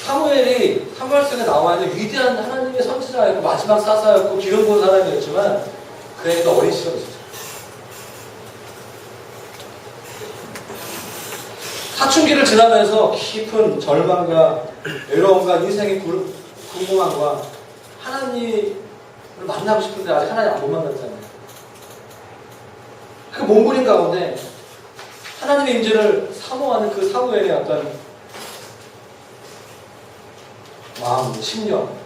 사무엘이 사무엘서에 나와 있는 위대한 하나님의 선지자였고 마지막 사사였고 기름 부은 사람이었지만 그 애가 어린 시절이 있었어요. 사춘기를 지나면서 깊은 절망과 외로움과 인생의 궁금함과 하나님을 만나고 싶은데 아직 하나님 못 만났잖아요. 그 몸부림 가운데 하나님의 임재를 사모하는 그 사무엘의 어떤 마음, 심령.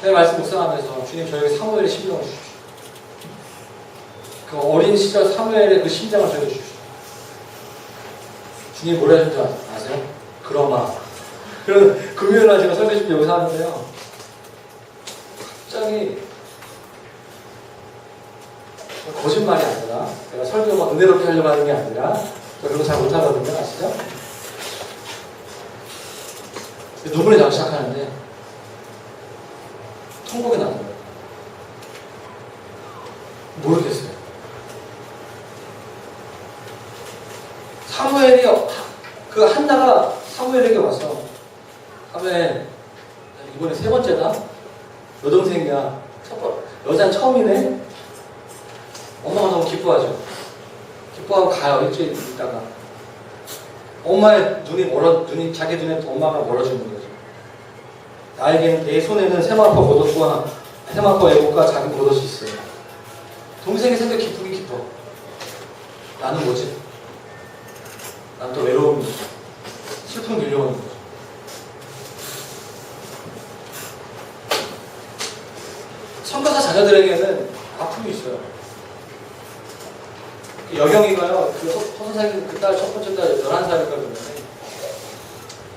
내 말씀 묵상하면서 주님 저에게 사무엘의 심령을 주십시오. 그 어린 시절 사무엘의 그 심장을 저에게 주십시오. 주님 뭐라 하신 줄 아세요? 그러마. 그런 금요일날 제가 설교집도 여기서 하는데요. 갑자기 거짓말이 아니라 내가 설교가 은혜롭게 하려고 하는 게 아니라 저 그런 거 잘 못하거든요. 아시죠? 눈물이 나기 시작하는데 통곡이 나는 거예요. 모르겠어요. 사무엘이 그 한나가 사무엘에게 와서 사무엘 이번에 세 번째다. 여동생이야. 여자는 처음이네. 엄마가 너무 기뻐하죠. 기뻐하고 가요. 일주일 있다가 엄마의 눈이 자기 눈에 엄마가 멀어지는 거죠. 나에게는 내 손에는 세마포 겉옷과 세마포 애국과 작은 겉옷이 있어요. 동생이 생각 기쁘긴 기뻐. 나는 뭐지? 난 또 외로움이 슬픔 밀려오는 거죠. 선교사 자녀들에게는 아픔이 있어요. 여경이가요, 그 선생님 그 딸 첫 번째 딸 11살인가 그러는데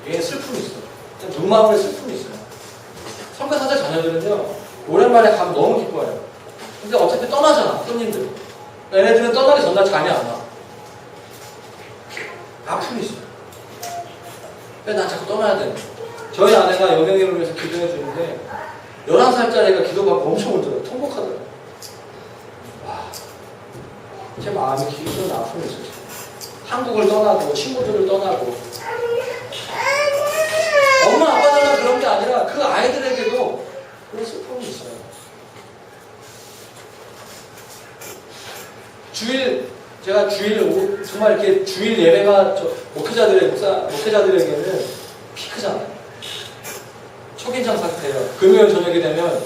얘는 슬픔이 있어요. 눈망울에 슬픔이 있어요. 선교사자 자녀들은요, 오랜만에 가면 너무 기뻐해요. 근데 어차피 떠나잖아, 손님들. 얘네들은 떠나기 전날 잠이 안 와. 아픔이 있어요. 왜 난 자꾸 떠나야 되는 거야? 저희 아내가 여경이를 위해서 기도해 주는데 11살짜리가 기도받고 엄청 울더라고요. 통곡하더라고요. 와, 제 마음이 깊은 아픔이 있어요. 한국을 떠나고 친구들을 떠나고 엄마 아빠들만 그런 게 아니라 그 아이들에게도 그런 슬픔이 있어요. 제가 정말 이렇게 주일 예배가 목회자들에게는 피크잖아요. 초긴장 상태예요. 금요일 저녁이 되면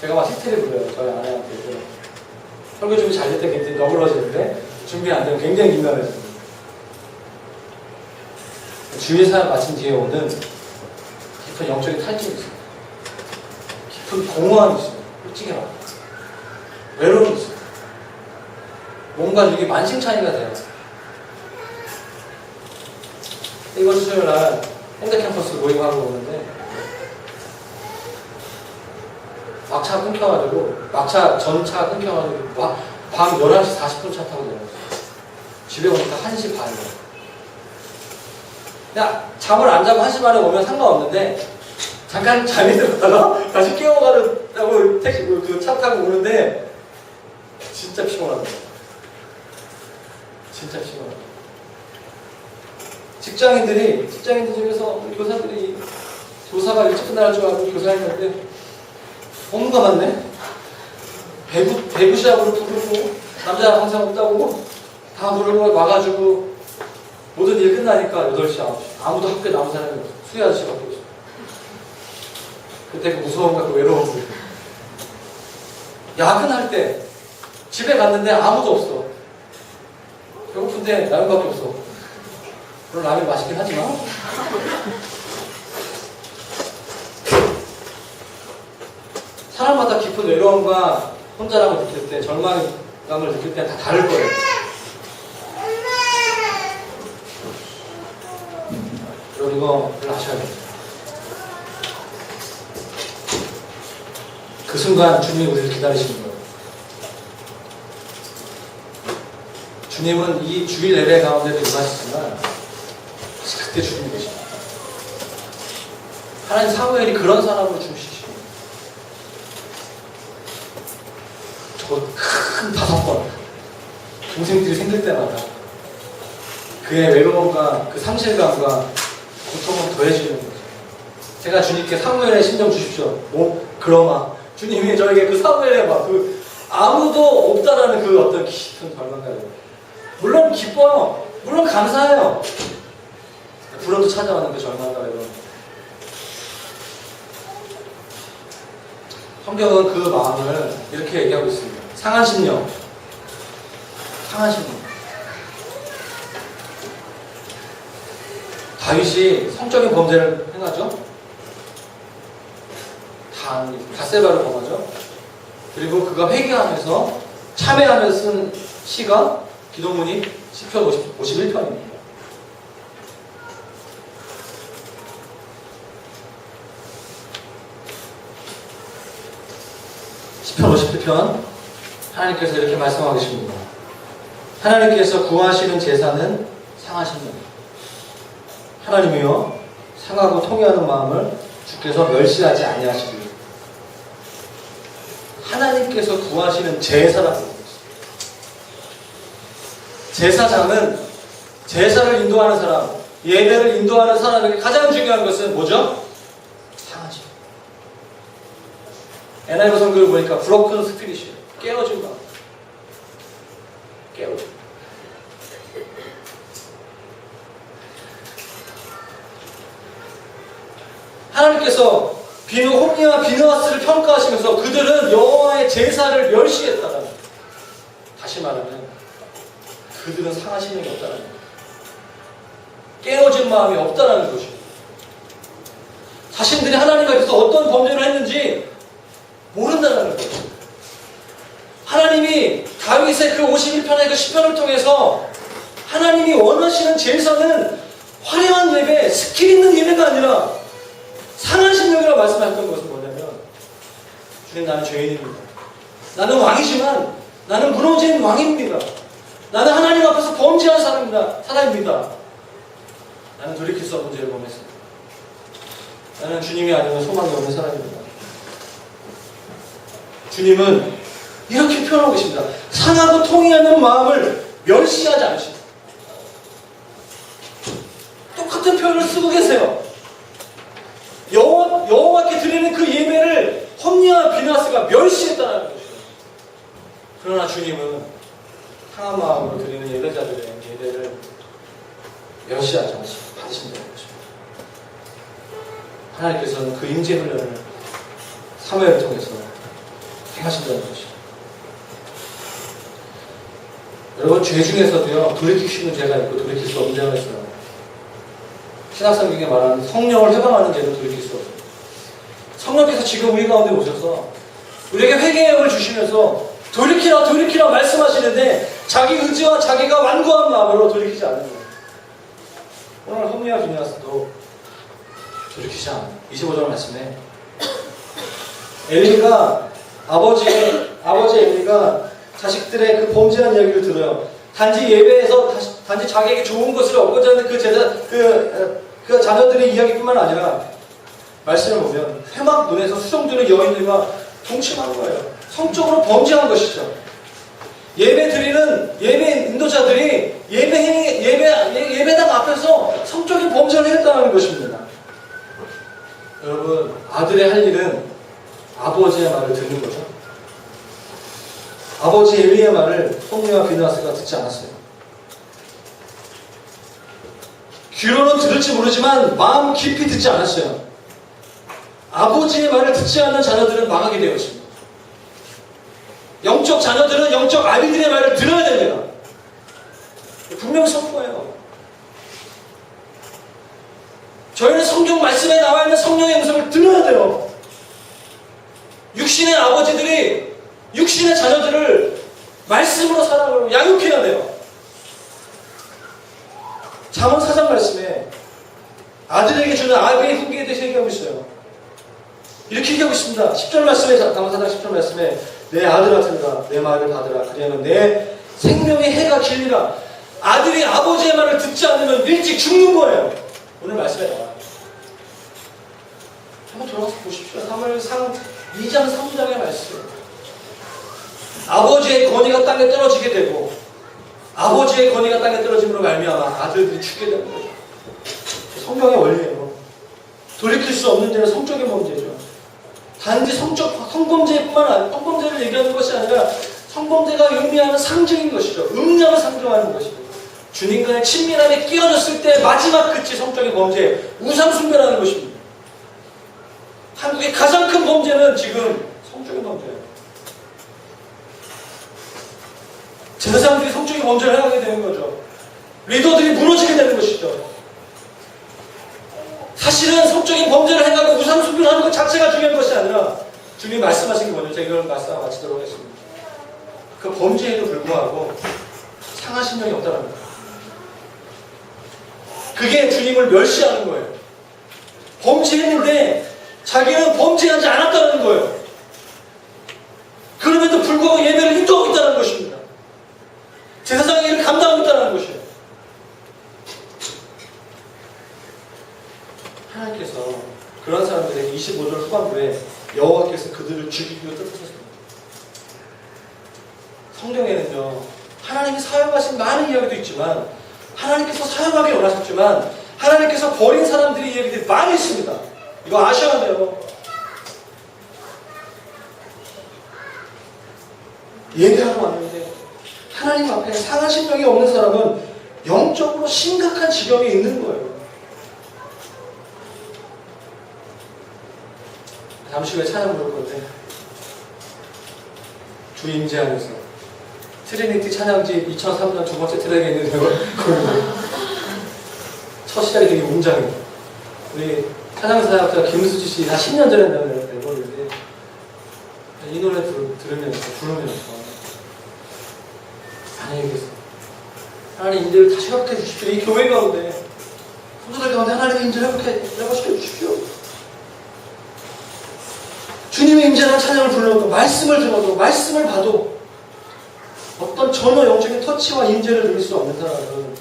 제가 막 히스테리 불러요. 저희 아내한테. 설교 준비 잘 될 때 굉장히 너그러지는데 준비 안 되면 굉장히 민감해져요. 주일 사역 마친 뒤에 오는 깊은 영적인 탈증이 있어요. 깊은 공허함이 있어요. 솔직히 말해. 외로움이 있어요. 뭔가 이게 만신창이가 돼요. 이번 수요일 날 홍대 캠퍼스 모임하고 오는데 막차 끊겨가지고 전차 끊겨가지고 밤 11시 40분 차 타고 내려왔어요. 집에 오니까 1시 반이에요. 그냥 잠을 안 자고 1시 반에 오면 상관없는데 잠깐 잠이 들었다가 다시 깨워가려고 차 타고 오는데 진짜 피곤합니다. 진짜 피곤합니다. 직장인들 중에서 교사들이 교사가 일찍 끝날 줄 알고 교사했는데 업무가 많네? 배구 시합으로 부르고 남자 항상 없다고 다 부르고 와가지고 모든 일 끝나니까 8시, 9시 아무도 학교에 남은 사람이 없어. 수희 아저씨밖에 없어. 그때 그 무서움과 그 외로움을 야근할 때 집에 갔는데 아무도 없어. 배고픈데 라면밖에 없어. 물론 라면 맛있긴 하지만 사람마다 깊은 외로움과 혼자람을 느낄 때, 절망감을 느낄 때는 다 다를 거예요. 여러분 이거를 아셔야 돼요. 그 순간 주님이 우리를 기다리시는 거예요. 주님은 이 주일 예배 가운데도 임하시지만 그때 주님이 계십니다. 하나님 사무엘이 그런 사람으로 주시시고 큰 5번 동생들이 생길 때마다 그의 외로움과 그 상실감과 고통은 더해지는 거죠. 제가 주님께 사무엘의 심정 주십시오. 그러마 주님이 저에게 그 사무엘의 그 아무도 없다라는 그 어떤 깊은 절망감을 물론 기뻐요. 물론 감사해요. 불어도 찾아오는 것이 얼마나 여러분. 성경은 그 마음을 이렇게 얘기하고 있습니다. 상한 심령. 상한 심령. 다윗이 성적인 범죄를 행하죠. 닷세바를 범하죠. 그리고 그가 회개하면서 참회하면서 쓴 시가 기도문이 시편 51편입니다. 시편 51편 하나님께서 이렇게 말씀하고 계십니다. 하나님께서 구하시는 제사는 상하십니다. 하나님이여 상하고 통회하는 마음을 주께서 멸시하지 아니하시리니. 하나님께서 구하시는 제사라고 합니다. 제사장은 제사를 인도하는 사람, 예배를 인도하는 사람에게 가장 중요한 것은 뭐죠? 상하심. NIV 성경을 보니까 브로큰 스피릿이에요. 깨어진 마음. 깨어진. 하나님께서 홈리와 비느하스를 평가하시면서 그들은 여호와의 제사를 멸시했다는, 다시 말하면 그들은 상하신 힘이 없다는 거예요. 깨어진 마음이 없다는 것입니다. 자신들이 하나님 앞에서 어떤 범죄를 했는지 모른다는 거예요. 하나님이 다윗의 그 51편의 그 시편을 통해서 하나님이 원하시는 제사는 화려한 예배, 스킬 있는 예배가 아니라 상한 심령이라고 말씀하셨던 것은 뭐냐면, 주님, 나는 죄인입니다. 나는 왕이지만 나는 무너진 왕입니다. 나는 하나님 앞에서 범죄한 사람입니다. 나는 돌이킬 수 없는 죄를 범했습니다. 나는 주님이 아니면 소망이 없는 사람입니다. 주님은 이렇게 표현하고 계십니다. 상하고 통회하는 마음을 멸시하지 않으십니다. 똑같은 표현을 쓰고 계세요. 여호와께 드리는 그 예배를 홈리와 비느하스가 멸시했다는 것이죠. 그러나 주님은 상한 마음으로 드리는 예배자들의 예배를 멸시하지 않으시고 받으신다는 것입니다. 하나님께서는 그 임재 훈련을 사무엘을 통해서 행하신다는 것이죠. 여러분, 죄 중에서도요, 돌이킬 수 있는 죄가 있고 돌이킬 수 없는 죄가 있어요. 신학성경에 말하는 성령을 해방하는 죄는 돌이킬 수 없어요. 성령께서 지금 우리 가운데 오셔서 우리에게 회개의 영을 주시면서 돌이키라 말씀하시는데 자기 의지와 자기가 완고한 마음으로 돌이키지 않는 거예요. 오늘 홈리와 비느하스도 돌이키지 않아요. 25절 말씀에 엘리가 아버지 엘리가 자식들의 그 범죄한 이야기를 들어요. 단지 예배에서 단지 자기에게 좋은 것을 얻고자 하는 그 자녀들의 이야기뿐만 아니라 말씀을 보면 회막 눈에서 수종드는 여인들과 동침하는 거예요. 성적으로 범죄한 것이죠. 예배 인도자들이 예배당 앞에서 성적인 범죄를 했다는 것입니다. 여러분, 아들의 할 일은 아버지의 말을 듣는 거죠. 아버지 엘리의 말을 홈리와 비느하스가 듣지 않았어요. 귀로는 들을지 모르지만 마음 깊이 듣지 않았어요. 아버지의 말을 듣지 않는 자녀들은 망하게 되어 있습니다. 영적 자녀들은 영적 아비들의 말을 들어야 됩니다. 분명히 선포해요. 저희는 성경 말씀에 나와 있는 성령의 음성을 들어야 돼요. 육신의 아버지들이 육신의 자녀들을 말씀으로 사랑하고 양육해야 돼요. 잠언 4장 말씀에 아들에게 주는 아비의 훈계에 대해서 얘기하고 있어요. 이렇게 얘기하고 있습니다. 10절 말씀에, 잠언 4장 10절 말씀에 내 아들아 들으라, 내 말을 받으라. 그리하면 내 생명의 해가 길리라. 아들이 아버지의 말을 듣지 않으면 일찍 죽는 거예요. 오늘 말씀에 나와요. 한번 돌아가서 보십시오. 3장 3장의 말씀. 아버지의 권위가 땅에 떨어지게 되고 아버지의 권위가 땅에 떨어짐으로 말미암아 아들들이 죽게 되는 거죠. 성경의 원리예요. 돌이킬 수 없는 죄는 성적인 범죄죠. 단지 성범죄뿐만 아니라 성범죄를 얘기하는 것이 아니라 성범죄가 의미하는 상징인 것이죠. 음량을 상징하는 것이죠. 주님과의 친밀함에 끼어졌을 때 마지막 끝이 성적인 범죄, 우상숭배라는 것입니다. 한국의 가장 큰 범죄는 지금 성적인 범죄예요. 제사장들이 성적인 범죄를 하게 되는 거죠. 리더들이 무너지게 되는 것이죠. 사실은 성적인 범죄를 행하고 우상숭배를 하는 것 자체가 중요한 것이 아니라 주님이 말씀하신 게 뭐죠? 제가 이걸 말씀 마치도록 하겠습니다. 그 범죄에도 불구하고 상한 심령이 없다는 거예요. 그게 주님을 멸시하는 거예요. 범죄했는데 자기는 범죄하지 않았다는 거예요. 그럼에도 불구하고 예배를 인도하고 있다는 것입니다. 제사장의 일을 감당하고 있다는 것이에요. 하나님께서 그런 사람들에게 25절 후반부에 여호와께서 그들을 죽이기로 뜻하셨습니다. 성경에는요, 하나님이 사용하신 많은 이야기도 있지만 하나님께서 사용하기 원하셨지만 하나님께서 버린 사람들의 이야기들이 많이 있습니다. 이거 아셔야 돼요. 예배하러 왔는데 하나님 앞에 상한 심령이 없는 사람은 영적으로 심각한 지경에 있는 거예요. 잠시 후에 찬양 부를 건데 주 임재 안에서 트리니티 찬양집 2003년 두 번째 트랙에 있는 첫 시작이 되게 웅장해요. 우리 찬양사역자 김수지 씨 한 10년 전에 내버렸는데 이 노래 부르면서 하나님께서 하나님 인재를 다시 회복해 주십시오. 이 교회 가운데 성도들 가운데 하나님의 인재를 회복시켜 주십시오. 주님의 임재라는 찬양을 불러도 말씀을 들어도 말씀을 봐도 어떤 전혀 영적인 터치와 임재를 누릴 수 없는 사람은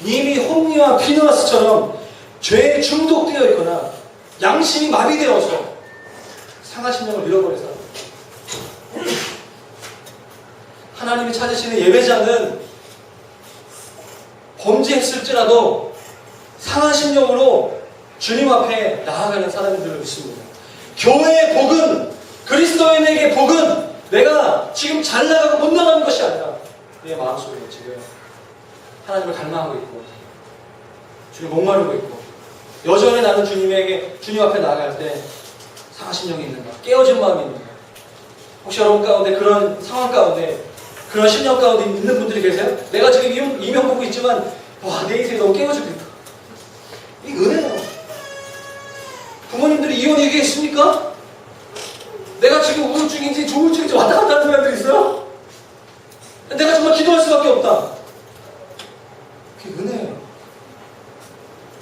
이미 홈리와 피누아스처럼 죄에 중독되어 있거나 양심이 마비되어서 상한 심령을 잃어버린 사람. 하나님이 찾으시는 예배자는 범죄했을지라도 상한 심령으로 주님 앞에 나아가는 사람들을 믿습니다. 교회의 복은, 그리스도인에게 복은 내가 지금 잘 나가고 못 나가는 것이 아니라 내 마음속에 지금 하나님을 갈망하고 있고 주님 목마르고 있고 여전히 나는 주님 앞에 나아갈 때 상한 심령이 있는가, 깨어진 마음이 있는가. 혹시 여러분 가운데 그런 상황 가운데 그런 심령 가운데 있는 분들이 계세요? 내가 지금 이명 보고 있지만 내 인생이 너무 깨어지겠다. 이 은혜예요. 부모님들이 이혼 얘기했습니까? 내가 지금 우울증인지 조울증인지 왔다 갔다 하는 사람들이 있어요? 내가 정말 기도할 수밖에 없다. 그게 은혜예요.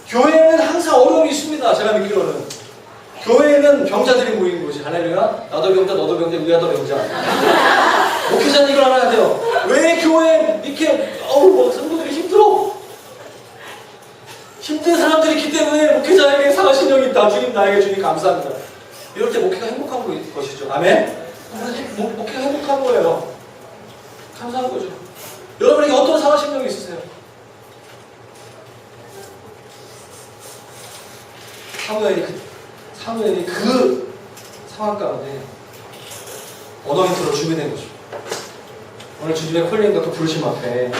교회에는 항상 어려움이 있습니다. 제가 믿기로는. 교회에는 병자들이 모이는 곳이. 할렐루야. 나도 병자, 너도 병자, 우리도 병자. 목회자는 이걸 알아야 돼요. 왜 교회에 이렇게 성도들이 힘들어? 힘든 사람들이 있기 때문에 목회자에게 상한 심령이 있다. 주님 나에게 주님 감사합니다. 이럴 때 목회가 행복한 것이죠. 아멘? 목회가 행복한 거예요. 감사한 거죠. 여러분에게 어떤 상한 심령이 있으세요? 사무엘이 그 상황 가운데 언어인트로 준비된 거죠. 오늘 주님의 콜링과 그 부르심 앞에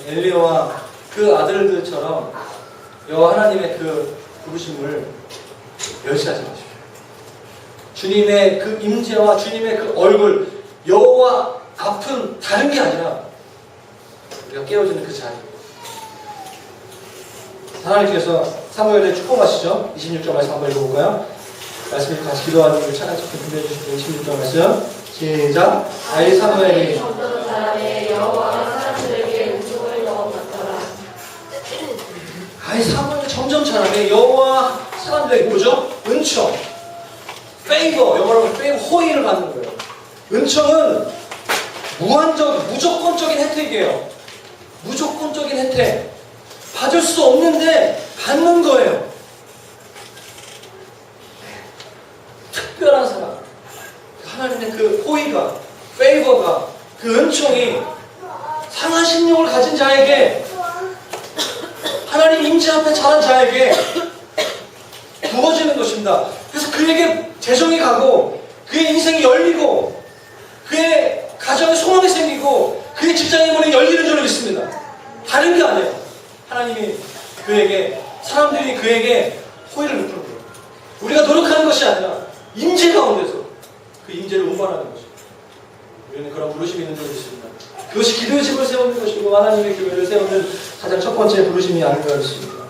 엘리야와 그 아들들처럼 여호와 하나님의 그 부르심을 멸시하지 마십시오. 주님의 그 임재와 주님의 그 얼굴, 여호와 앞은 다른 게 아니라 우리가 깨어지는 그 자리. 하나님께서 사무엘에 축복하시죠. 26절 말씀 한번 읽어볼까요? 말씀 같이 기도하는 우리 찬양 집회 준비해 주시고 26절 말씀 시작. 아이 사무엘이 어떤 사람의 여호와가 사람들에게 은총을 넣어봤더라. 아이 사무엘이 점점 잘하네. 여호와 사람들에게 뭐죠? 은총, 페이버, 영어로 페이버, 호의를 받는 거예요. 은총은 무조건적인 혜택이에요. 무조건적인 혜택. 받을 수 없는데 받는 거예요. 특별한 사람, 하나님의 그 호의가, 페이버가, 그 은총이 상한 심령을 가진 자에게, 하나님 임재 앞에 자란 자에게 부어지는 것입니다. 그래서 그에게 재정이 가고 그의 인생이 열리고 그의 가정에 소망이 생기고 그의 직장의 문이 열리는 줄을 믿습니다. 다른 게 아니에요. 하나님이 그에게, 사람들이 그에게 호의를 베푸는 거예요. 우리가 노력하는 것이 아니라 임재 가운데서 그 임재를 운반하는 것이죠. 우리는 그런 부르심이 있는 줄 믿습니다. 그것이 기도의 집을 세우는 것이고 하나님의 교회를 세우는 가장 첫 번째 부르심이 아닌가 믿습니다.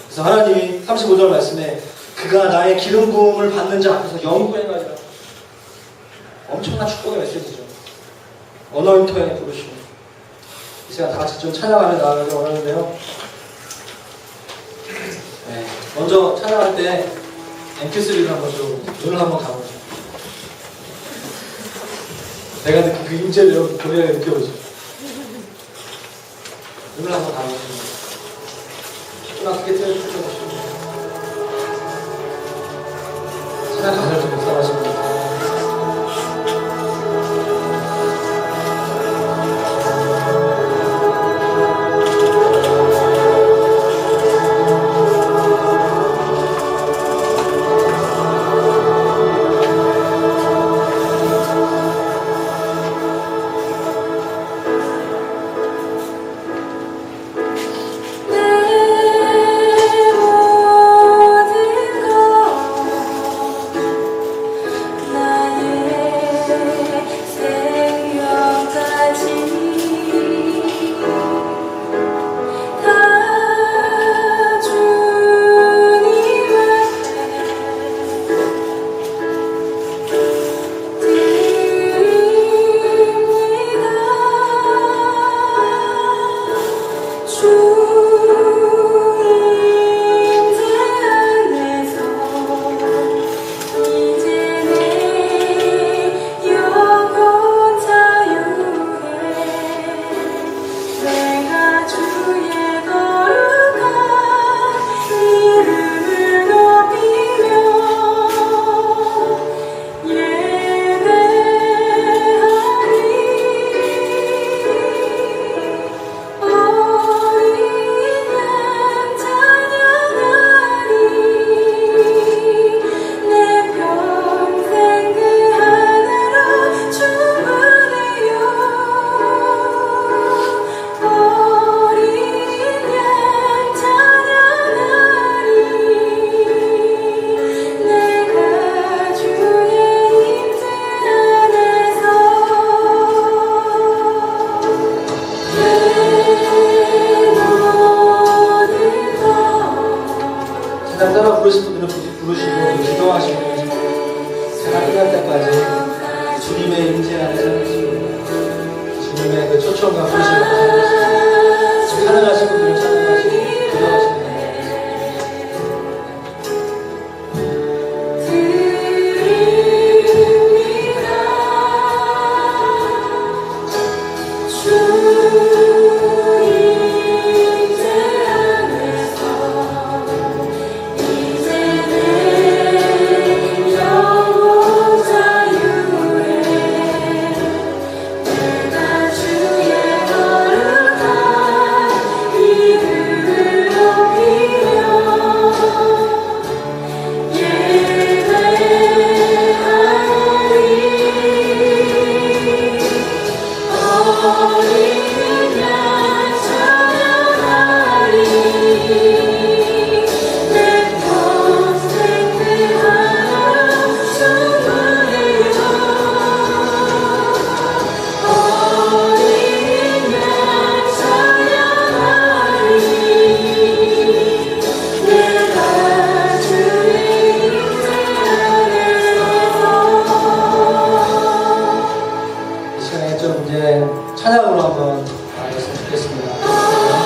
그래서 하나님이 35절 말씀에 그가 나의 기름 부음을 받는 자 앞에서 영구 행하리라. 엄청난 축복의 메시지죠. 어너인터의 부르심. 이 시간 다 같이 좀 찬양하며 나아가길 원하는데요. 네, 먼저 찬양할 때 MP3를 한번 좀 눈을 한번 감으죠. 내가 느낀 그 임재를 여러분 본인에게 느껴보죠. 눈을 한번 감으시면 조금만 크게 틀어주시면 찬양 가사를 좀 묵상하시면 따라 부르신 분들은 부르시고 기도하시고 제가 끝날 때까지 주님의 임재 안에 살겠습니다. 주님의 그 초청과 부르심을 살겠습니다. 찬양하신 분들은 찬양하시고 기도하시고 찬양으로 한번 나갔으면 좋겠습니다.